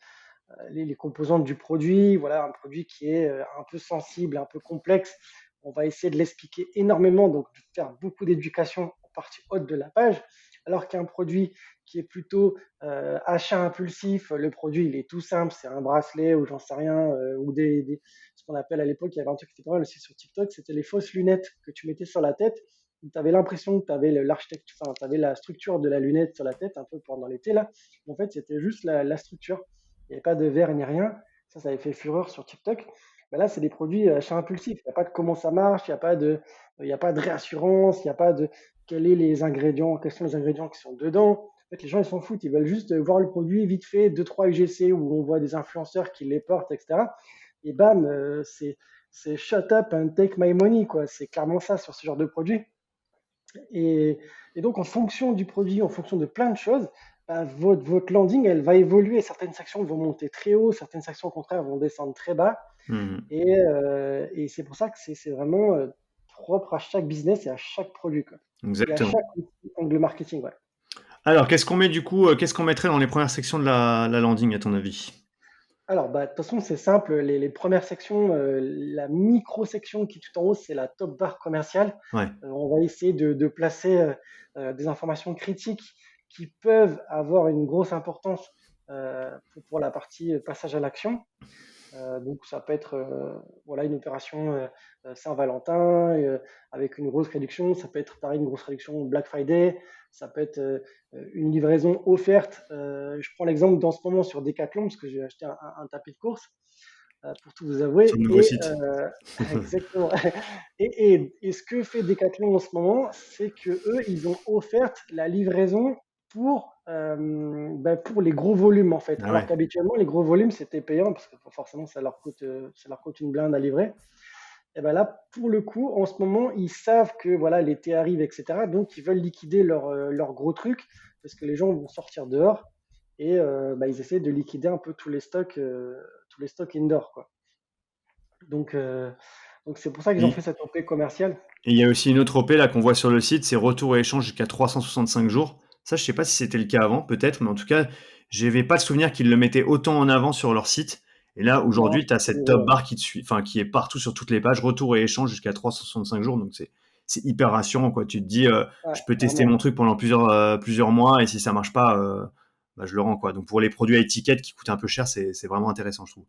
les composantes du produit. Voilà, un produit qui est un peu sensible, un peu complexe. On va essayer de l'expliquer énormément, donc de faire beaucoup d'éducation en partie haute de la page. Alors qu'un produit qui est plutôt achat impulsif, le produit il est tout simple, c'est un bracelet ou j'en sais rien, ou ce qu'on appelle à l'époque, il y avait un truc qui était pas mal aussi sur TikTok, c'était les fausses lunettes que tu mettais sur la tête. Tu avais l'impression que tu avais l'architecture, enfin, tu avais la structure de la lunette sur la tête, un peu pendant l'été là. En fait, c'était juste la structure. Il n'y avait pas de verre ni rien. Ça avait fait fureur sur TikTok. Ben là, c'est des produits achats impulsifs. Il n'y a pas de comment ça marche, il y a pas de réassurance, il n'y a pas de quels sont les ingrédients qui sont dedans. En fait, les gens, ils s'en foutent. Ils veulent juste voir le produit vite fait, deux trois UGC où on voit des influenceurs qui les portent, etc. Et bam, c'est shut up and take my money, quoi. C'est clairement ça sur ce genre de produit. Et, et donc, en fonction du produit, en fonction de plein de choses, bah, votre landing, elle va évoluer. Certaines sections vont monter très haut, certaines sections, au contraire, vont descendre très bas. Mhm. Et c'est pour ça que c'est vraiment propre à chaque business et à chaque produit, quoi. Et à Exactement. chaque angle marketing, ouais. Alors, qu'est-ce qu'on met du coup, qu'est-ce qu'on mettrait dans les premières sections de la landing, à ton avis? Alors, bah, de toute façon, c'est simple. Les premières sections, la micro-section qui est tout en haut, c'est la top bar commerciale. Ouais, On va essayer de placer des informations critiques qui peuvent avoir une grosse importance pour la partie passage à l'action. Donc ça peut être voilà, une opération Saint-Valentin avec une grosse réduction, ça peut être pareil une grosse réduction Black Friday, ça peut être une livraison offerte. Je prends l'exemple dans ce moment sur Decathlon parce que j'ai acheté un tapis de course pour tout vous sur avouer. le nouveau Et site. exactement. Et ce que fait Decathlon en ce moment, c'est que eux, ils ont offert la livraison pour les gros volumes en fait. Ah Alors ouais. qu'habituellement, les gros volumes, c'était payant parce que forcément, ça leur coûte une blinde à livrer. Et ben là, pour le coup, en ce moment, ils savent que voilà, l'été arrive, etc. Donc, ils veulent liquider leurs gros trucs parce que les gens vont sortir dehors et bah, ils essaient de liquider un peu tous les stocks indoor, quoi. Donc, euh, donc c'est pour ça qu'ils ont Et fait cette OP commerciale. et il y a aussi une autre OP là qu'on voit sur le site, c'est retour et échange jusqu'à 365 jours. Ça, je sais pas si c'était le cas avant, peut-être, mais en tout cas, j'avais pas de souvenir qu'ils le mettaient autant en avant sur leur site. Et là, Non, aujourd'hui, tu as c'est cette top nouveau, ouais. bar qui te suit, enfin, qui est partout sur toutes les pages, retour et échange jusqu'à 365 jours. Donc, c'est hyper rassurant, quoi. Tu te dis, Ouais, je peux tester mon clairement. truc pendant plusieurs mois et si ça marche pas, bah, je le rends, quoi. Donc, pour les produits à étiquette qui coûtent un peu cher, c'est vraiment intéressant, je trouve.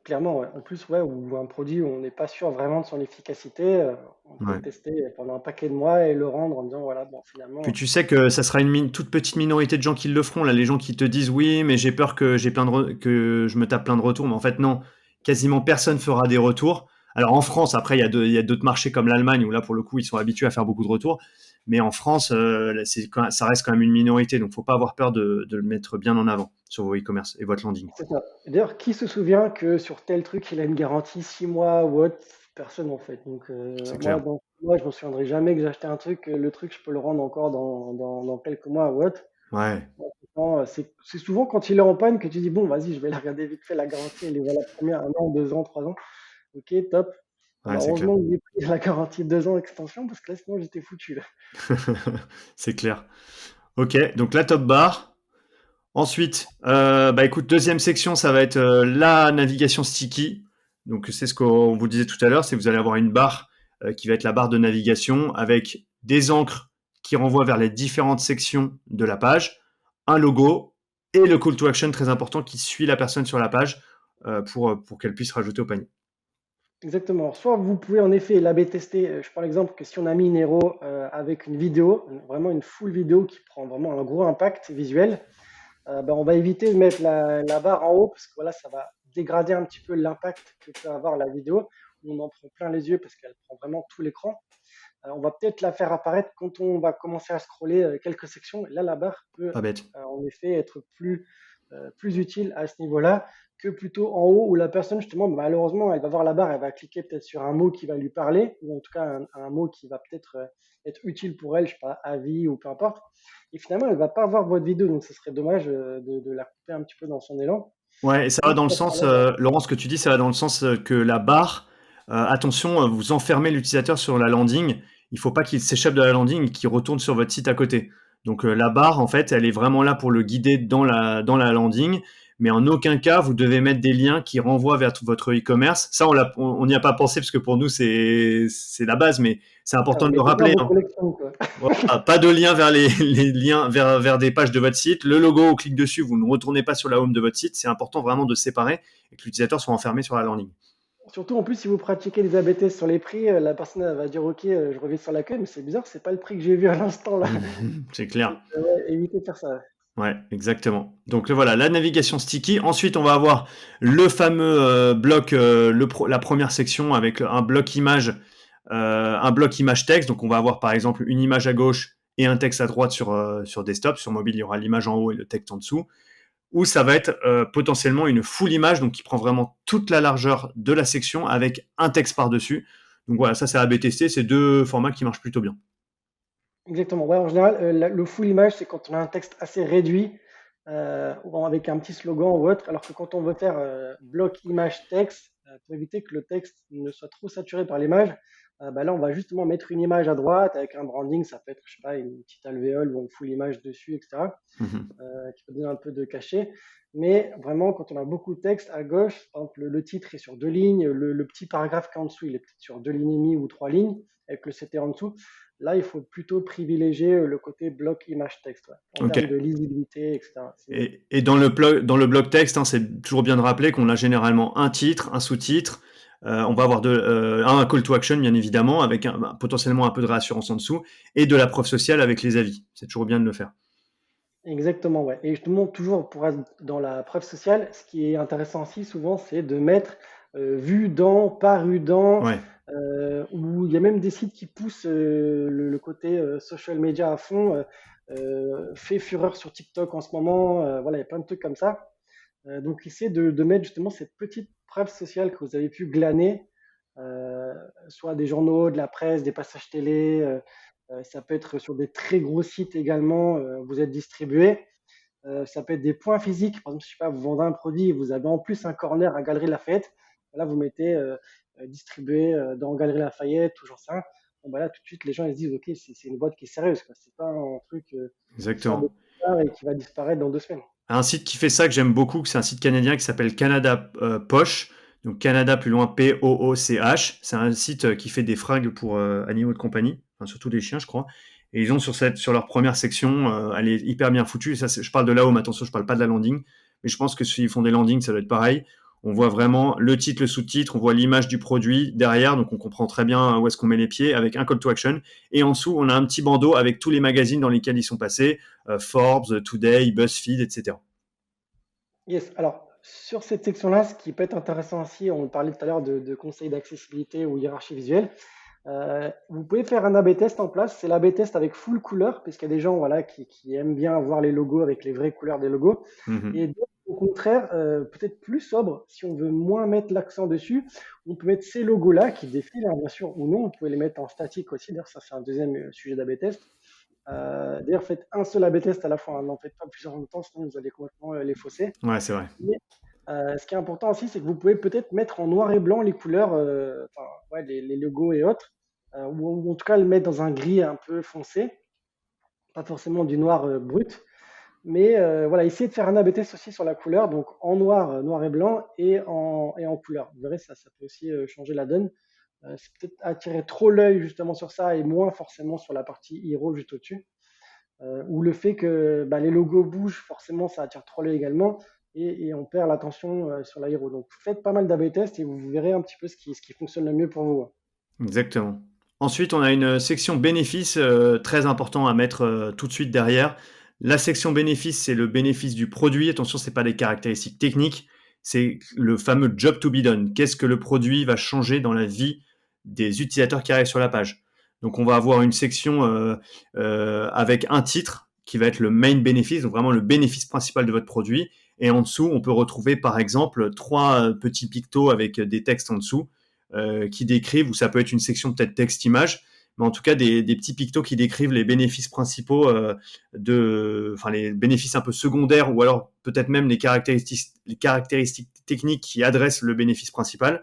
Clairement, ouais. En plus, ouais, ou un produit où on n'est pas sûr vraiment de son efficacité, on peut le Ouais. tester pendant un paquet de mois et le rendre en disant, voilà, bon, Puis finalement, tu sais que ça sera toute petite minorité de gens qui le feront. Là, les gens qui te disent oui, mais j'ai peur que que je me tape plein de retours. Mais en fait, non, quasiment personne fera des retours. Alors en France, après, il y a d'autres marchés comme l'Allemagne où là, pour le coup, ils sont habitués à faire beaucoup de retours. Mais en France, ça reste quand même une minorité. Donc, faut pas avoir peur de le mettre bien en avant sur vos e-commerce et votre landing. c'est ça. Et d'ailleurs, qui se souvient que sur tel truc, il a une garantie 6 mois ou autre? Personne, en fait. Donc, C'est moi, clair. dans 6 mois, je me souviendrai jamais que j'ai acheté un truc. Le truc, je peux le rendre encore dans quelques mois ou autre. Ouais, Bon, pourtant, c'est souvent quand il est en panne que tu dis, bon, vas-y, je vais la regarder vite fait, la garantie, elle est valable combien? 1 an, 2 ans, 3 ans? Ok, top. Bon, ouais, bah, c'est clair. heureusement que j'ai pris la garantie de 2 ans extension parce que là, sinon, j'étais foutu, là. C'est clair. Ok, donc la top bar. Ensuite, bah écoute, deuxième section, ça va être la navigation sticky. Donc c'est ce qu'on vous disait tout à l'heure, c'est que vous allez avoir une barre qui va être la barre de navigation avec des encres qui renvoient vers les différentes sections de la page, un logo et le call to action très important qui suit la personne sur la page pour qu'elle puisse rajouter au panier. Exactement. Alors, soit vous pouvez en effet l'AB tester. Je prends l'exemple que si on a mis une héros avec une vidéo, vraiment une full vidéo qui prend vraiment un gros impact visuel, ben, on va éviter de mettre la barre en haut parce que voilà, ça va dégrader un petit peu l'impact que peut avoir la vidéo. On en prend plein les yeux parce qu'elle prend vraiment tout l'écran. On va peut-être la faire apparaître quand on va commencer à scroller quelques sections. Et là, la barre peut Pas bête. en effet être plus utile à ce niveau-là que plutôt en haut où la personne, justement, malheureusement, elle va voir la barre, elle va cliquer peut-être sur un mot qui va lui parler, ou en tout cas un mot qui va peut-être être utile pour elle, je sais pas, avis ou peu importe. Et finalement, elle va pas voir votre vidéo, donc ce serait dommage de la couper un petit peu dans son élan. Ouais, et ça va Donc, dans le ça sens, permet Laurent, ce que tu dis, ça va dans le sens que la barre, attention, vous enfermez l'utilisateur sur la landing. Il faut pas qu'il s'échappe de la landing et qu'il retourne sur votre site à côté. Donc la barre, en fait, elle est vraiment là pour le guider dans la landing, mais en aucun cas vous devez mettre des liens qui renvoient vers tout votre e-commerce. Ça, on n'y a pas pensé parce que pour nous c'est la base, mais c'est ça, important vous de le mettez pas rappeler, vos hein. collections, quoi. Voilà, pas de lien vers les liens vers des pages de votre site. Le logo, on clique dessus, vous ne retournez pas sur la home de votre site. C'est important vraiment de séparer et que l'utilisateur soit enfermé sur la landing. Surtout en plus, si vous pratiquez des AB tests sur les prix, la personne elle va dire ok, je reviens sur l'accueil, mais c'est bizarre, c'est pas le prix que j'ai vu à l'instant là. C'est Donc, clair. ouais, évitez de faire ça. Ouais, exactement. Donc voilà, la navigation sticky. Ensuite, on va avoir le fameux bloc, la première section avec un bloc image texte. Donc on va avoir par exemple une image à gauche et un texte à droite sur desktop. Sur mobile, il y aura l'image en haut et le texte en dessous. Ou ça va être potentiellement une full image, donc qui prend vraiment toute la largeur de la section avec un texte par-dessus. Donc voilà, ça c'est à B tester, c'est deux formats qui marchent plutôt bien. Exactement. Ouais, en général, le full image, c'est quand on a un texte assez réduit, ou avec un petit slogan ou autre, alors que quand on veut faire bloc image texte, pour éviter que le texte ne soit trop saturé par l'image, bah là, on va justement mettre une image à droite avec un branding, ça peut être, je sais pas, une petite alvéole où on fout l'image dessus, etc., Mhm. qui peut donner un peu de cachet. Mais vraiment, quand on a beaucoup de texte à gauche, par exemple, le titre est sur deux lignes, le petit paragraphe qui est en dessous, il est peut-être sur deux lignes et demie ou trois lignes, avec le CT en dessous. Là, il faut plutôt privilégier le côté bloc image texte, ouais, en Ok. termes de lisibilité, etc. C'est mieux. Et dans le bloc texte, hein, c'est toujours bien de rappeler qu'on a généralement un titre, un sous-titre. On va avoir un call to action, bien évidemment, avec potentiellement un peu de réassurance en dessous, et de la preuve sociale avec les avis. C'est toujours bien de le faire. Exactement, ouais. Et justement, toujours pour être dans la preuve sociale, ce qui est intéressant aussi souvent, c'est de mettre vu dans, paru dans, Ouais, où il y a même des sites qui poussent le côté social media à fond, fait fureur sur TikTok en ce moment, voilà, il y a plein de trucs comme ça. Donc, essayez de mettre justement cette petite preuve sociale que vous avez pu glaner, euh, soit des journaux, de la presse, des passages télé, ça peut être sur des très gros sites également, vous êtes distribué. Ça peut être des points physiques. Par exemple, je sais pas, vous vendez un produit et vous avez en plus un corner à Galerie Lafayette. Là, vous mettez distribué dans Galerie Lafayette, toujours ça. Bon, bah là, tout de suite, les gens ils se disent, OK, c'est une boîte qui est sérieuse, quoi. C'est pas un truc qui sort de exactement. nulle part et qui va disparaître dans 2 semaines. Un site qui fait ça que j'aime beaucoup, c'est un site canadien qui s'appelle Canada Posh. Donc Canada plus loin Pooch. C'est un site qui fait des fringues pour animaux de compagnie, enfin, surtout des chiens, je crois. Et ils ont sur leur première section, elle est hyper bien foutue. Et ça, je parle de là-haut, mais attention, je parle pas de la landing. Mais je pense que s'ils font des landings, ça doit être pareil. On voit vraiment le titre, le sous-titre, on voit l'image du produit derrière, donc on comprend très bien où est-ce qu'on met les pieds avec un call to action. Et en dessous, on a un petit bandeau avec tous les magazines dans lesquels ils sont passés, Forbes, Today, BuzzFeed, etc. Yes. Alors, sur cette section-là, ce qui peut être intéressant aussi, on parlait tout à l'heure de conseils d'accessibilité ou hiérarchie visuelle. Vous pouvez faire un A/B test en place. C'est l'A/B test avec full couleur, puisqu'il y a des gens voilà, qui aiment bien voir les logos avec les vraies couleurs des logos. Et Mhm. d'autres, au contraire, peut-être plus sobre, si on veut moins mettre l'accent dessus, on peut mettre ces logos-là qui défilent, hein, bien sûr, ou non. On peut les mettre en statique aussi. D'ailleurs, ça, c'est un deuxième sujet d'A/B test. D'ailleurs, faites un seul A/B test à la fois, hein. N'en faites pas plusieurs en même temps, sinon vous allez complètement les fausser. Ouais, c'est vrai. Mais, ce qui est important aussi, c'est que vous pouvez peut-être mettre en noir et blanc les couleurs, enfin, ouais, les logos et autres, ou en tout cas le mettre dans un gris un peu foncé, pas forcément du noir brut. Mais voilà, essayez de faire un A/B test aussi sur la couleur, donc en noir, noir et blanc, et en couleur. Vous verrez, ça peut aussi changer la donne. C'est peut-être attirer trop l'œil justement sur ça et moins forcément sur la partie hero juste au-dessus. Ou le fait que bah, les logos bougent, forcément, ça attire trop l'œil également, et on perd l'attention sur la hero. Donc faites pas mal d'A/B tests et vous verrez un petit peu ce qui fonctionne le mieux pour vous, hein. Exactement. Ensuite, on a une section bénéfices très important à mettre tout de suite derrière. La section bénéfices, c'est le bénéfice du produit. Attention, c'est pas des caractéristiques techniques, c'est le fameux job to be done. Qu'est-ce que le produit va changer dans la vie des utilisateurs qui arrivent sur la page. Donc, on va avoir une section avec un titre qui va être le main bénéfice, donc vraiment le bénéfice principal de votre produit. Et en dessous, on peut retrouver par exemple trois petits pictos avec des textes en dessous qui décrivent, ou ça peut être une section peut-être texte-image, mais en tout cas des petits pictos qui décrivent les bénéfices principaux, enfin les bénéfices un peu secondaires, ou alors peut-être même les caractéristiques techniques qui adressent le bénéfice principal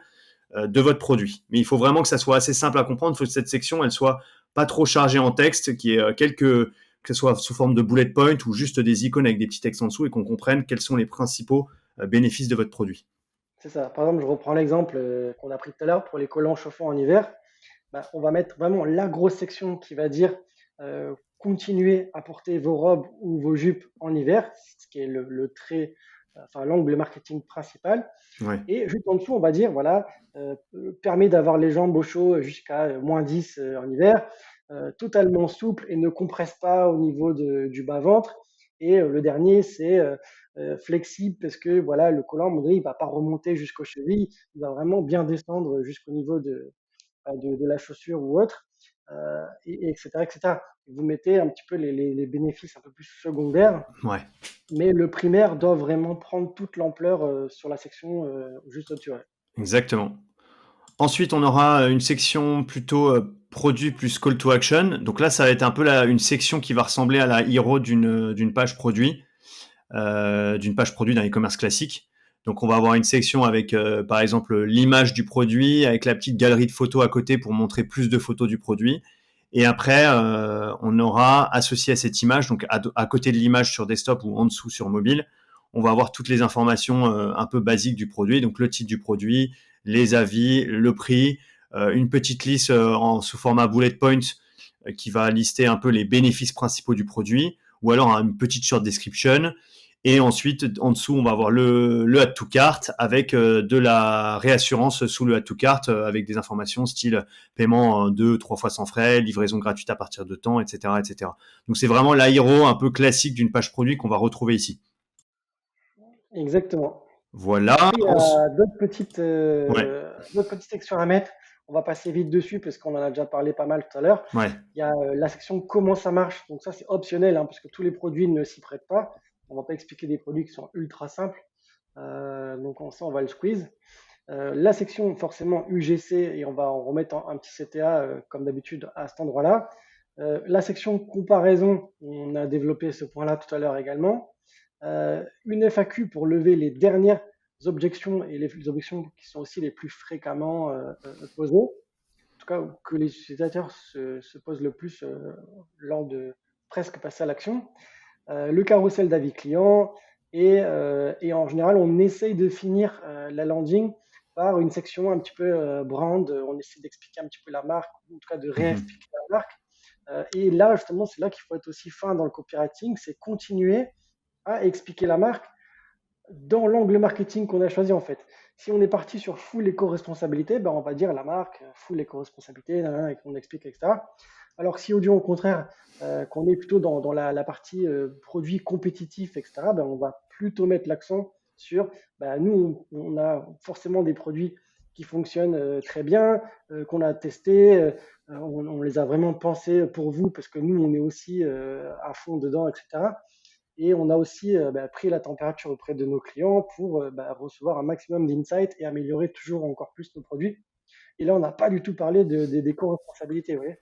de votre produit. Mais il faut vraiment que ça soit assez simple à comprendre. Il faut que cette section, elle soit pas trop chargée en texte, qu'il y ait que ce soit sous forme de bullet point ou juste des icônes avec des petits textes en dessous, et qu'on comprenne quels sont les principaux bénéfices de votre produit. C'est ça. Par exemple, je reprends l'exemple qu'on a pris tout à l'heure pour les collants chauffants en hiver. Bah, on va mettre vraiment la grosse section qui va dire continuez à porter vos robes ou vos jupes en hiver, ce qui est le trait, enfin l'angle marketing principal. Ouais, Et juste en dessous, on va dire, voilà, permet d'avoir les jambes au chaud jusqu'à -10 en hiver, totalement souple et ne compresse pas au niveau du bas-ventre. Et le dernier, c'est flexible parce que voilà, le collant, à un moment donné, il ne va pas remonter jusqu'aux chevilles, il va vraiment bien descendre jusqu'au niveau de la chaussure ou autre, etc., etc. Vous mettez un petit peu les bénéfices un peu plus secondaires, ouais. mais le primaire doit vraiment prendre toute l'ampleur sur la section juste au-dessus. Ouais. Exactement. Ensuite, on aura une section plutôt produit plus call to action. Donc là, ça va être un peu une section qui va ressembler à la hero d'une page produit d'un e-commerce classique. Donc, on va avoir une section avec, par exemple, l'image du produit, avec la petite galerie de photos à côté pour montrer plus de photos du produit. Et après, on aura associé à cette image, donc à côté de l'image sur desktop ou en dessous sur mobile, on va avoir toutes les informations un peu basiques du produit, donc le titre du produit, les avis, le prix, une petite liste sous format bullet points qui va lister un peu les bénéfices principaux du produit, ou alors une petite short description. Et ensuite, en dessous, on va avoir le add to cart avec de la réassurance sous le add to cart avec des informations style paiement 2-3 fois sans frais, livraison gratuite à partir de temps, etc., etc. Donc c'est vraiment l'aéro un peu classique d'une page produit qu'on va retrouver ici. Exactement. Voilà. Après, il y a Ouais, d'autres petites sections à mettre. On va passer vite dessus parce qu'on en a déjà parlé pas mal tout à l'heure. ouais. Il y a la section comment ça marche. Donc ça, c'est optionnel hein, parce que tous les produits ne s'y prêtent pas. On va pas expliquer des produits qui sont ultra simples. Donc ça, on va le squeeze. La section forcément UGC et on va en remettre un petit CTA comme d'habitude à cet endroit-là. La section comparaison, on a développé ce point-là tout à l'heure également. Une FAQ pour lever les dernières objections et les objections qui sont aussi les plus fréquemment posées, en tout cas que les utilisateurs se posent le plus lors de presque passer à l'action. Le carrousel d'avis client et en général on essaye de finir la landing par une section un petit peu brand, on essaie d'expliquer un petit peu la marque, en tout cas de Mhm. réexpliquer la marque. Et là justement c'est là qu'il faut être aussi fin dans le copywriting, c'est continuer à expliquer la marque dans l'angle marketing qu'on a choisi en fait. Si on est parti sur full éco-responsabilité, ben on va dire la marque, full éco-responsabilité, et qu'on explique, etc. Alors si audio au contraire, qu'on est plutôt dans la partie produit compétitif, etc., ben on va plutôt mettre l'accent sur, ben nous, on a forcément des produits qui fonctionnent très bien, qu'on a testé, on les a vraiment pensés pour vous, parce que nous, on est aussi à fond dedans, etc. Et on a aussi pris la température auprès de nos clients pour recevoir un maximum d'insights et améliorer toujours encore plus nos produits. Et là, on n'a pas du tout parlé d'éco-responsabilité. Vous voyez.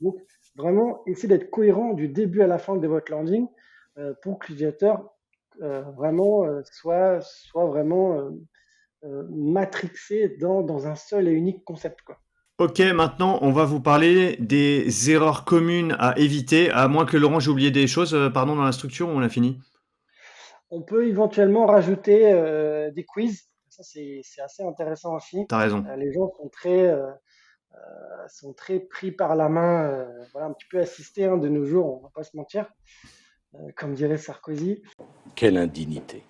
Donc, vraiment, essayez d'être cohérent du début à la fin de votre landing pour que l'utilisateur vraiment soit vraiment matrixé dans un seul et unique concept. Quoi. Ok, maintenant on va vous parler des erreurs communes à éviter, à moins que Laurent j'ai oublié des choses, pardon, dans la structure, ou on a fini? On peut éventuellement rajouter des quiz. Ça, c'est assez intéressant aussi. T'as raison. Les gens sont très pris par la main, voilà, un petit peu assistés hein, de nos jours, on va pas se mentir, comme dirait Sarkozy. Quelle indignité.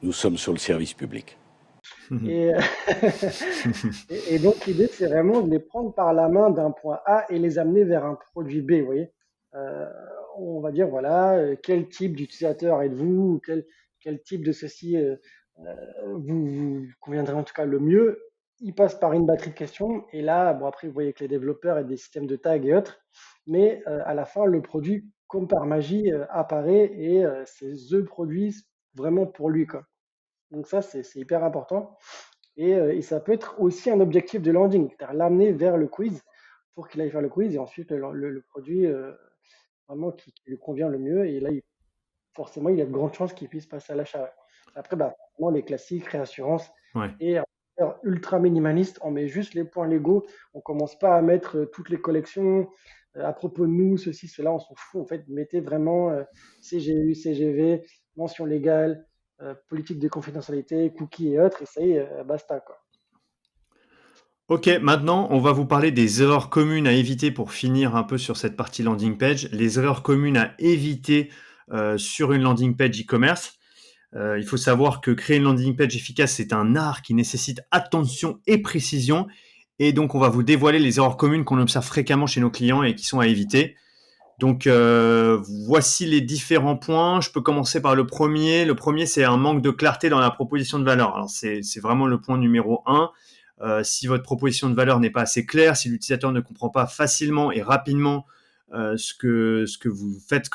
Nous sommes sur le service public. Et, et donc l'idée, c'est vraiment de les prendre par la main d'un point A et les amener vers un produit B, vous voyez. Euh, on va dire, voilà, quel type d'utilisateur êtes-vous, ou quel type de ceci vous conviendrait en tout cas le mieux. Il passe par une batterie de questions et là, bon, après, vous voyez que les développeurs et des systèmes de tag et autres, mais à la fin, le produit, comme par magie, apparaît et c'est the produit vraiment pour lui, quoi. Donc ça, c'est hyper important. Et ça peut être aussi un objectif de landing, c'est-à-dire l'amener vers le quiz pour qu'il aille faire le quiz et ensuite le produit vraiment qui lui convient le mieux. Et là, forcément, il y a de grandes chances qu'il puisse passer à l'achat. Après, forcément, les classiques, réassurance Ouais. et ultra minimaliste, on met juste les points légaux. On commence pas à mettre toutes les collections à propos de nous, ceci, cela, on s'en fout. En fait, mettez vraiment CGU, CGV, mention légale, politique de confidentialité, cookies et autres, et ça y est, basta, quoi. Ok, maintenant on va vous parler des erreurs communes à éviter pour finir un peu sur cette partie landing page. Les erreurs communes à éviter sur une landing page e-commerce. Il faut savoir que créer une landing page efficace, c'est un art qui nécessite attention et précision. Et donc, on va vous dévoiler les erreurs communes qu'on observe fréquemment chez nos clients et qui sont à éviter. Donc, voici les différents points. Je peux commencer par le premier. Le premier, c'est un manque de clarté dans la proposition de valeur. Alors, c'est vraiment le point numéro un. Si votre proposition de valeur n'est pas assez claire, si l'utilisateur ne comprend pas facilement et rapidement ce que vous faites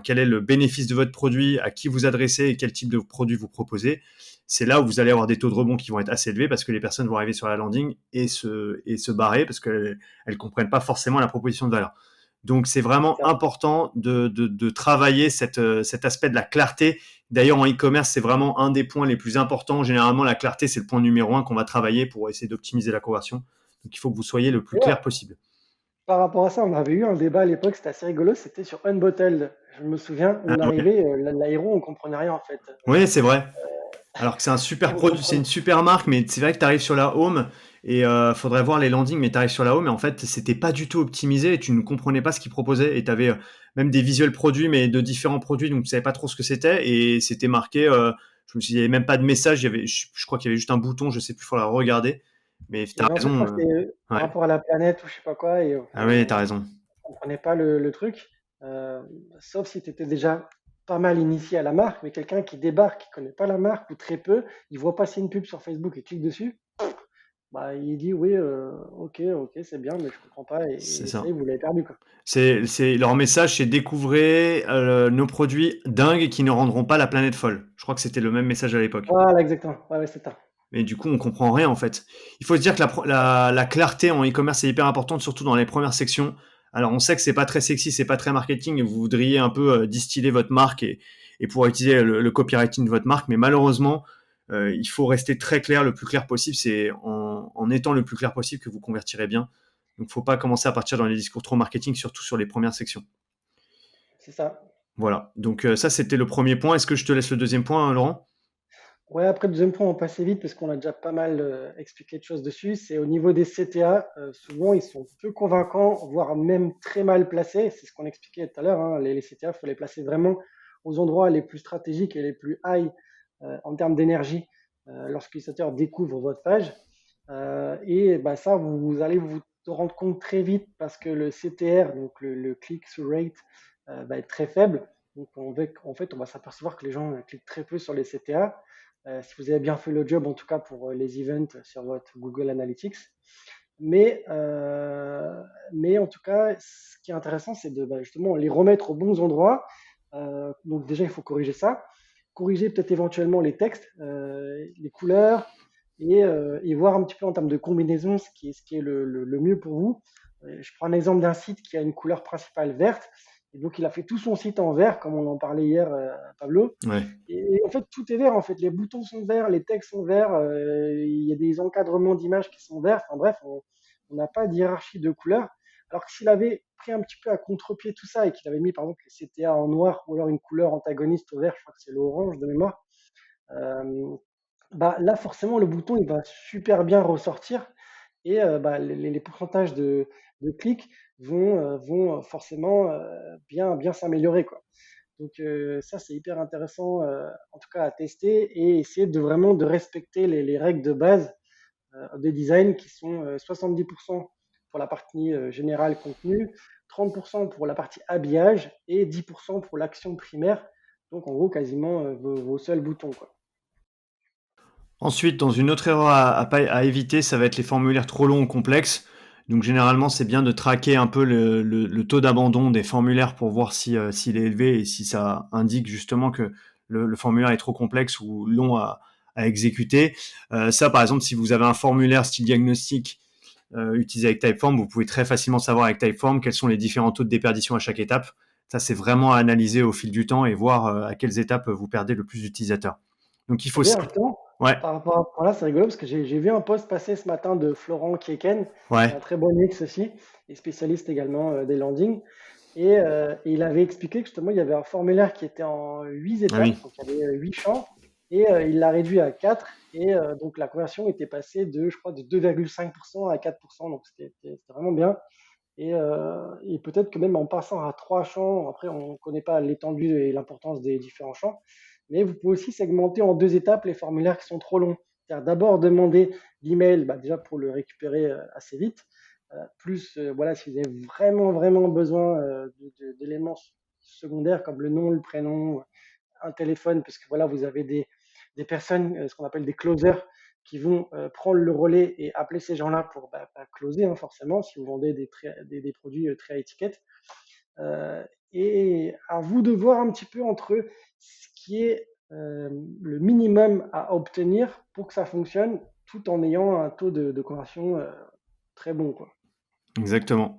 quel est le bénéfice de votre produit, à qui vous adressez et quel type de produit vous proposez, c'est là où vous allez avoir des taux de rebond qui vont être assez élevés parce que les personnes vont arriver sur la landing et se barrer parce qu'elles ne comprennent pas forcément la proposition de valeur. Donc, c'est C'est vraiment ça. important de travailler cet aspect de la clarté. D'ailleurs, en e-commerce, c'est vraiment un des points les plus importants. Généralement, la clarté, c'est le point numéro un qu'on va travailler pour essayer d'optimiser la conversion. Donc, il faut que vous soyez le plus Et ouais, clair possible. par rapport à ça, on avait eu un débat à l'époque, c'était assez rigolo, c'était sur Unbottled. Je me souviens, Ah, on ouais. arrivait, l'aéro, on comprenait rien en fait. Oui, c'est vrai. Alors que c'est un super On produit, c'est une comprenait. super marque, mais c'est vrai que tu arrives sur la home et faudrait voir les landings, mais tu arrives sur la home et en fait, c'était pas du tout optimisé et tu ne comprenais pas ce qu'ils proposaient et tu avais même des visuels produits, mais de différents produits, donc tu savais pas trop ce que c'était et c'était marqué. Je me suis dit, il y avait même pas de message, je crois qu'il y avait juste un bouton, je sais plus, il faudra regarder. Mais tu Il y as avait un truc, je raison. crois que c'était par Ouais. rapport à la planète ou je sais pas quoi, et Ah oui, tu as raison. on comprenait pas le truc. Euh, Sauf si tu étais déjà pas mal initié à la marque, mais quelqu'un qui débarque, qui connaît pas la marque ou très peu, il voit passer une pub sur Facebook et clique dessus, bah il dit oui, ok, ok, c'est bien, mais je comprends pas, C'est et ça y ça. est, vous l'avez perdu quoi. Leur message, c'est découvrez nos produits dingues qui ne rendront pas la planète folle. Je crois que c'était le même message à l'époque. Voilà, exactement. Ouais, ouais, c'est ça. Mais du coup, on comprend rien en fait. Il faut se dire que la clarté en e-commerce est hyper importante, surtout dans les premières sections. Alors, on sait que c'est pas très sexy, c'est pas très marketing, et vous voudriez un peu distiller votre marque et pouvoir utiliser le copywriting de votre marque, mais malheureusement, il faut rester très clair, le plus clair possible. C'est en étant le plus clair possible que vous convertirez bien. Donc, faut pas commencer à partir dans les discours trop marketing, surtout sur les premières sections. C'est ça. Voilà. Donc, ça, c'était le premier point. Est-ce que je te laisse le deuxième point, Laurent? Ouais, après le deuxième point, on passe vite parce qu'on a déjà pas mal expliqué de choses dessus. C'est au niveau des CTA, souvent ils sont peu convaincants, voire même très mal placés. C'est ce qu'on expliquait tout à l'heure, hein. Les CTA, il faut les placer vraiment aux endroits les plus stratégiques et les plus high en termes d'énergie lorsque l'utilisateur découvre votre page. Et bah, ça, vous allez vous rendre compte très vite parce que le CTR, donc le click-through rate, va être très faible. Donc en fait, on va s'apercevoir que les gens cliquent très peu sur les CTA. Si vous avez bien fait le job, en tout cas pour les events sur votre Google Analytics. Mais, euh, mais en tout cas, ce qui est intéressant, c'est de bah, justement les remettre aux bons endroits. Donc déjà, il faut corriger ça. Corriger peut-être éventuellement les textes, les couleurs, et voir un petit peu en termes de combinaison ce qui est le mieux pour vous. Je prends un exemple d'un site qui a une couleur principale verte. Et donc, il a fait tout son site en vert, comme on en parlait hier, Pablo. Ouais. Et en fait, tout est vert. En fait, les boutons sont verts, les textes sont verts, il y a des encadrements d'images qui sont verts. Enfin bref, on n'a pas de hiérarchie de couleurs. Alors que s'il avait pris un petit peu à contre-pied tout ça et qu'il avait mis par exemple les CTA en noir ou alors une couleur antagoniste au vert, je crois que c'est l'orange de mémoire, euh, bah là forcément le bouton il va super bien ressortir et bah, les pourcentages de clics vont forcément bien s'améliorer quoi. Donc ça, c'est hyper intéressant, en tout cas à tester et essayer de vraiment de respecter les règles de base des designs qui sont 70% pour la partie générale contenu, 30% pour la partie habillage et 10% pour l'action primaire. Donc en gros, quasiment vos seuls boutons, quoi. Ensuite, dans une autre erreur à éviter, ça va être les formulaires trop longs ou complexes. Donc généralement, c'est bien de traquer un peu le taux d'abandon des formulaires pour voir s'il est élevé et si ça indique justement que le formulaire est trop complexe ou long à exécuter. Ça, par exemple, si vous avez un formulaire style diagnostic utilisé avec Typeform, vous pouvez très facilement savoir avec Typeform quels sont les différents taux de déperdition à chaque étape. Ça, c'est vraiment à analyser au fil du temps et voir à quelles étapes vous perdez le plus d'utilisateurs. Donc il faut... D'ailleurs, justement, Ouais, par rapport à ce point-là, c'est rigolo parce que j'ai vu un post passer ce matin de Florent Kieken, qui est ouais, un très bon UX aussi, et spécialiste également des landings. Et il avait expliqué que justement, il y avait un formulaire qui était en 8 ah oui. étapes, donc il y avait 8 champs, et il l'a réduit à 4, et donc la conversion était passée de, je crois, de 2,5% à 4%, donc c'était vraiment bien. Et peut-être que même en passant à 3 champs, après on ne connaît pas l'étendue et l'importance des différents champs, mais vous pouvez aussi segmenter en 2 étapes les formulaires qui sont trop longs. C'est-à-dire d'abord demander l'email, bah, déjà pour le récupérer assez vite, plus voilà, si vous avez vraiment besoin d'éléments secondaires comme le nom, le prénom, un téléphone, parce que voilà, vous avez des personnes, ce qu'on appelle des closers, qui vont prendre le relais et appeler ces gens-là pour closer, hein, forcément, si vous vendez des produits très à étiquette. Euh, et à vous de voir un petit peu entre ce qui est le minimum à obtenir pour que ça fonctionne, tout en ayant un taux de conversion très bon, quoi. Exactement.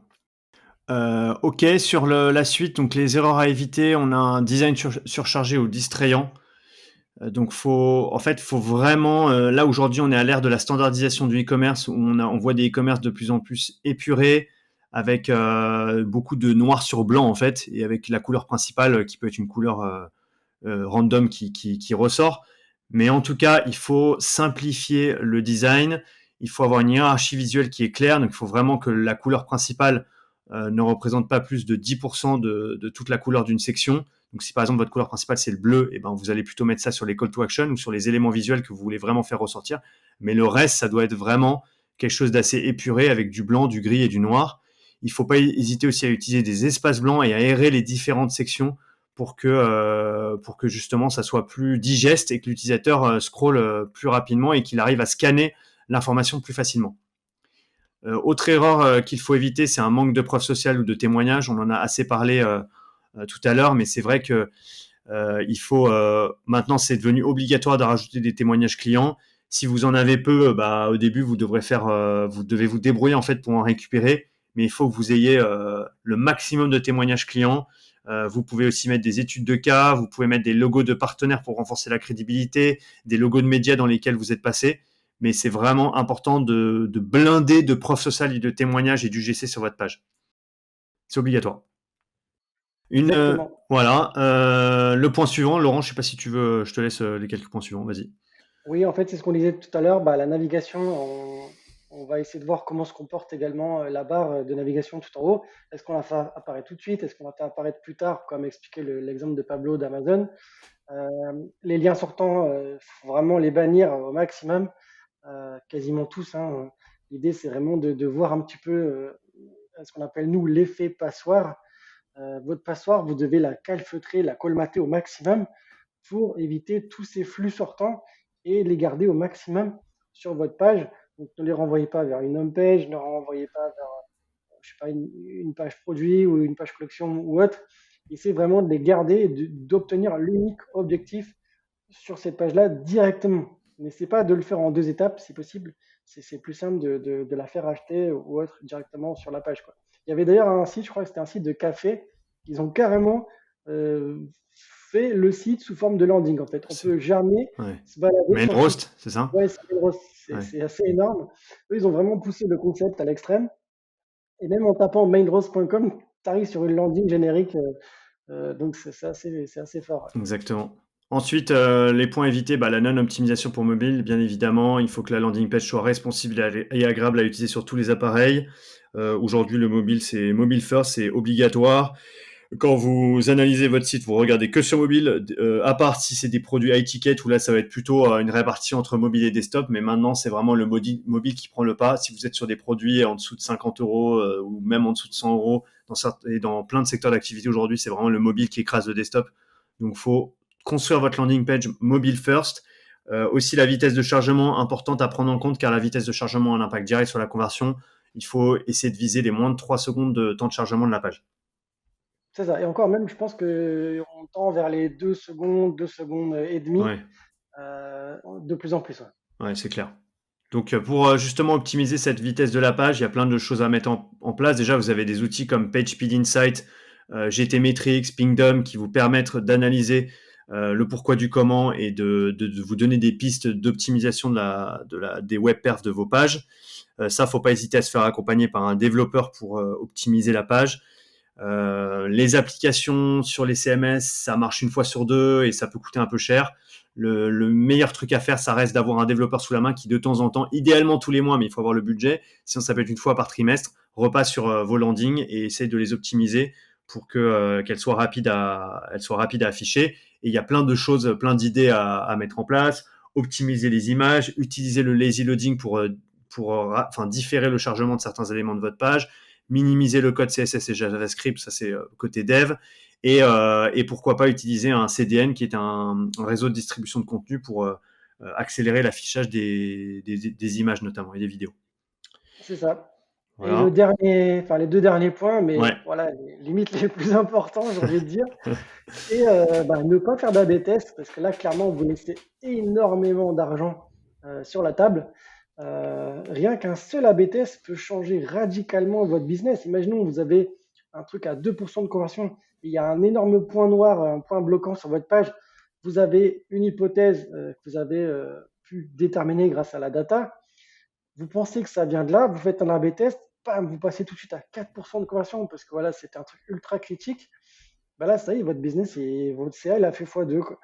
Ok, sur la suite, donc les erreurs à éviter, on a un design surchargé ou distrayant. Donc faut vraiment, là aujourd'hui on est à l'ère de la standardisation du e-commerce où on voit des e-commerce de plus en plus épurés avec beaucoup de noir sur blanc en fait et avec la couleur principale qui peut être une couleur random qui ressort. Mais en tout cas, il faut simplifier le design. Il faut avoir une hiérarchie visuelle qui est claire. Donc, il faut vraiment que la couleur principale ne représente pas plus de 10% de toute la couleur d'une section. Donc, si par exemple votre couleur principale c'est le bleu, et ben vous allez plutôt mettre ça sur les call to action ou sur les éléments visuels que vous voulez vraiment faire ressortir. Mais le reste, ça doit être vraiment quelque chose d'assez épuré avec du blanc, du gris et du noir. Il ne faut pas hésiter aussi à utiliser des espaces blancs et à aérer les différentes sections pour que justement ça soit plus digeste et que l'utilisateur scrolle plus rapidement et qu'il arrive à scanner l'information plus facilement. Autre erreur qu'il faut éviter, c'est un manque de preuves sociales ou de témoignages. On en a assez parlé tout à l'heure, mais c'est vrai que il faut maintenant c'est devenu obligatoire de rajouter des témoignages clients. Si vous en avez peu, au début vous devez vous débrouiller en fait pour en récupérer, mais il faut que vous ayez le maximum de témoignages clients. Vous pouvez aussi mettre des études de cas, vous pouvez mettre des logos de partenaires pour renforcer la crédibilité, des logos de médias dans lesquels vous êtes passé. Mais c'est vraiment important de blinder de preuves sociales et de témoignages et d'UGC sur votre page. C'est obligatoire. Exactement. Voilà. Le point suivant, Laurent, je ne sais pas si tu veux, je te laisse les quelques points suivants, vas-y. Oui, en fait, c'est ce qu'on disait tout à l'heure. La navigation, on va essayer de voir comment se comporte également la barre de navigation tout en haut. Est-ce qu'on la fait apparaître tout de suite? Est-ce qu'on la fait apparaître plus tard, comme expliqué l'exemple de Pablo d'Amazon? Les liens sortants, faut vraiment les bannir au maximum, quasiment tous, hein. L'idée, c'est vraiment de voir un petit peu ce qu'on appelle, nous, l'effet passoire. Votre passoire, vous devez la calfeutrer, la colmater au maximum pour éviter tous ces flux sortants et les garder au maximum sur votre page. Donc, ne les renvoyez pas vers une home page, ne les renvoyez pas vers je sais pas, une page produit ou une page collection ou autre. Essayez vraiment de les garder et d'obtenir l'unique objectif sur cette page-là directement. N'essayez pas de le faire en deux étapes si possible. C'est plus simple de la faire acheter ou autre directement sur la page, quoi. Il y avait d'ailleurs un site, je crois que c'était un site de café, ils ont carrément fait le site sous forme de landing. En fait, on peut jamais se balader Main sur roast, c'est ça? Ouais, c'est assez énorme. Eux, ils ont vraiment poussé le concept à l'extrême. Et même en tapant mainroast.com, tu arrives sur une landing générique. Donc, c'est assez fort. Ouais. Exactement. Ensuite, les points évités, la non-optimisation pour mobile, bien évidemment. Il faut que la landing page soit responsive et agréable à utiliser sur tous les appareils. Aujourd'hui, le mobile, c'est mobile first, c'est obligatoire. Quand vous analysez votre site, vous regardez que sur mobile, à part si c'est des produits high ticket, où là, ça va être plutôt une répartition entre mobile et desktop. Mais maintenant, c'est vraiment le mobile qui prend le pas. Si vous êtes sur des produits en dessous de 50 euros ou même en dessous de 100 euros, et dans plein de secteurs d'activité aujourd'hui, c'est vraiment le mobile qui écrase le desktop. Donc, il faut construire votre landing page mobile first. Aussi, la vitesse de chargement, importante à prendre en compte, car la vitesse de chargement a un impact direct sur la conversion. Il faut essayer de viser les moins de 3 secondes de temps de chargement de la page. C'est ça. Et encore même, je pense qu'on tend vers les 2 secondes et demie, Ouais. de plus en plus. Ouais. Ouais, c'est clair. Donc, pour justement optimiser cette vitesse de la page, il y a plein de choses à mettre en place. Déjà, vous avez des outils comme PageSpeed Insight, GTmetrix, Pingdom qui vous permettent d'analyser le pourquoi du comment et de vous donner des pistes d'optimisation des web perfs de vos pages. Ça, faut pas hésiter à se faire accompagner par un développeur pour optimiser la page. Les applications sur les CMS, ça marche une fois sur deux et ça peut coûter un peu cher. Le meilleur truc à faire, ça reste d'avoir un développeur sous la main qui, de temps en temps, idéalement tous les mois, mais il faut avoir le budget, sinon ça peut être une fois par trimestre, repasse sur vos landings et essaye de les optimiser pour qu'elles soient rapides à afficher. Et il y a plein de choses, plein d'idées à mettre en place. Optimiser les images, utiliser le lazy loading pour différer le chargement de certains éléments de votre page, minimiser le code CSS et JavaScript, ça c'est côté dev, et pourquoi pas utiliser un CDN qui est un réseau de distribution de contenu pour accélérer l'affichage des images notamment et des vidéos. C'est ça. Voilà. Et les deux derniers points, mais Ouais. voilà, limite les plus importants, j'ai envie de dire, c'est ne pas faire d'AB test, parce que là, clairement, vous laissez énormément d'argent sur la table. Rien qu'un seul AB test peut changer radicalement votre business. Imaginons que vous avez un truc à 2% de conversion, il y a un énorme point noir, un point bloquant sur votre page, vous avez une hypothèse que vous avez pu déterminer grâce à la data, vous pensez que ça vient de là, vous faites un A/B test, bam, vous passez tout de suite à 4% de conversion parce que voilà, c'était un truc ultra critique. Bah là, ça y est, votre business et votre CA, il a fait x2, quoi.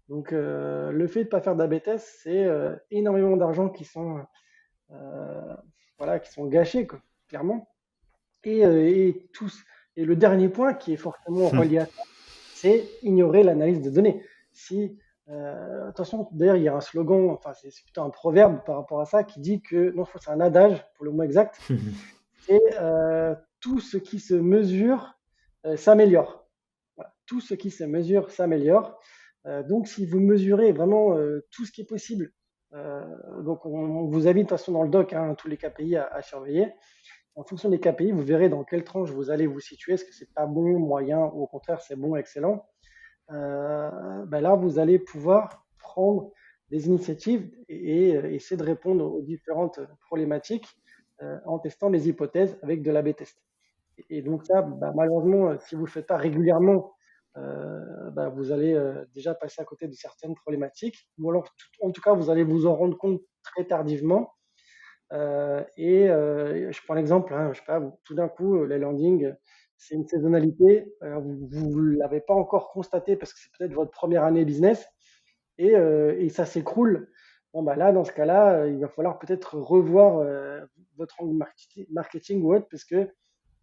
Donc, le fait de ne pas faire d'A/B test, c'est énormément d'argent euh, qui sont gâchés, quoi, clairement. Et, et le dernier point qui est fortement relié à ça, c'est ignorer l'analyse de données. Attention, d'ailleurs, il y a un slogan, enfin, c'est plutôt un proverbe par rapport à ça qui dit que, non, c'est un adage pour le mot exact, c'est tout ce qui se mesure s'améliore. Voilà. Tout ce qui se mesure s'améliore. Donc, si vous mesurez vraiment tout ce qui est possible, donc on vous invite de toute façon dans le doc tous les KPI à surveiller. En fonction des KPI, vous verrez dans quelle tranche vous allez vous situer. Est-ce que c'est pas bon, moyen, ou au contraire c'est bon, excellent. Là, vous allez pouvoir prendre des initiatives et essayer de répondre aux différentes problématiques en testant les hypothèses avec de l'A/B test. Et donc ça, malheureusement, si vous ne le faites pas régulièrement, vous allez déjà passer à côté de certaines problématiques. Ou alors, en tout cas, vous allez vous en rendre compte très tardivement. Je prends l'exemple, je sais pas, tout d'un coup, les landings, c'est une saisonnalité, vous ne l'avez pas encore constaté parce que c'est peut-être votre première année business et ça s'écroule. Bon, là, dans ce cas-là, il va falloir peut-être revoir votre angle marketing ou autre parce que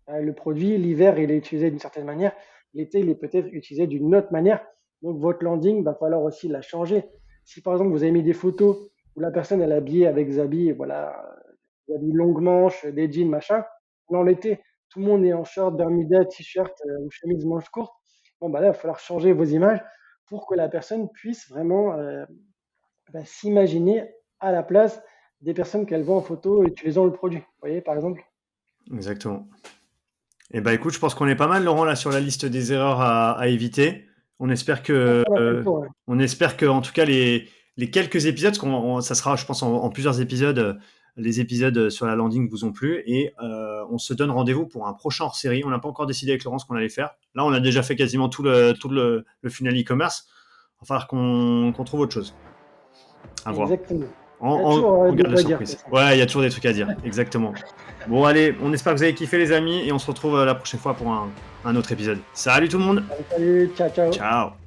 le produit, l'hiver, il est utilisé d'une certaine manière, l'été, il est peut-être utilisé d'une autre manière. Donc, votre landing, il va falloir aussi la changer. Si par exemple, vous avez mis des photos où la personne elle est habillée avec des habits, voilà, des habits longues manches, des jeans, machin, dans l'été, tout le monde est en short, bermuda, t-shirt ou chemise manche courte. Bon, là, il va falloir changer vos images pour que la personne puisse vraiment s'imaginer à la place des personnes qu'elle voit en photo utilisant le produit. Vous voyez, par exemple. Exactement. Et écoute, je pense qu'on est pas mal, Laurent, là, sur la liste des erreurs à éviter. On espère on espère que, en tout cas, les quelques épisodes, ça sera, je pense, en plusieurs épisodes, les épisodes sur la landing vous ont plu et on se donne rendez-vous pour un prochain hors-série. On n'a pas encore décidé avec Laurent ce qu'on allait faire. Là, on a déjà fait quasiment tout le funnel e-commerce. Il va falloir qu'on trouve autre chose. À voir. Exactement. On garde la surprise. Ouais, il y a toujours des trucs à dire. Exactement. Bon, allez, on espère que vous avez kiffé, les amis, et on se retrouve la prochaine fois pour un autre épisode. Salut tout le monde. Salut, ciao, ciao. Ciao.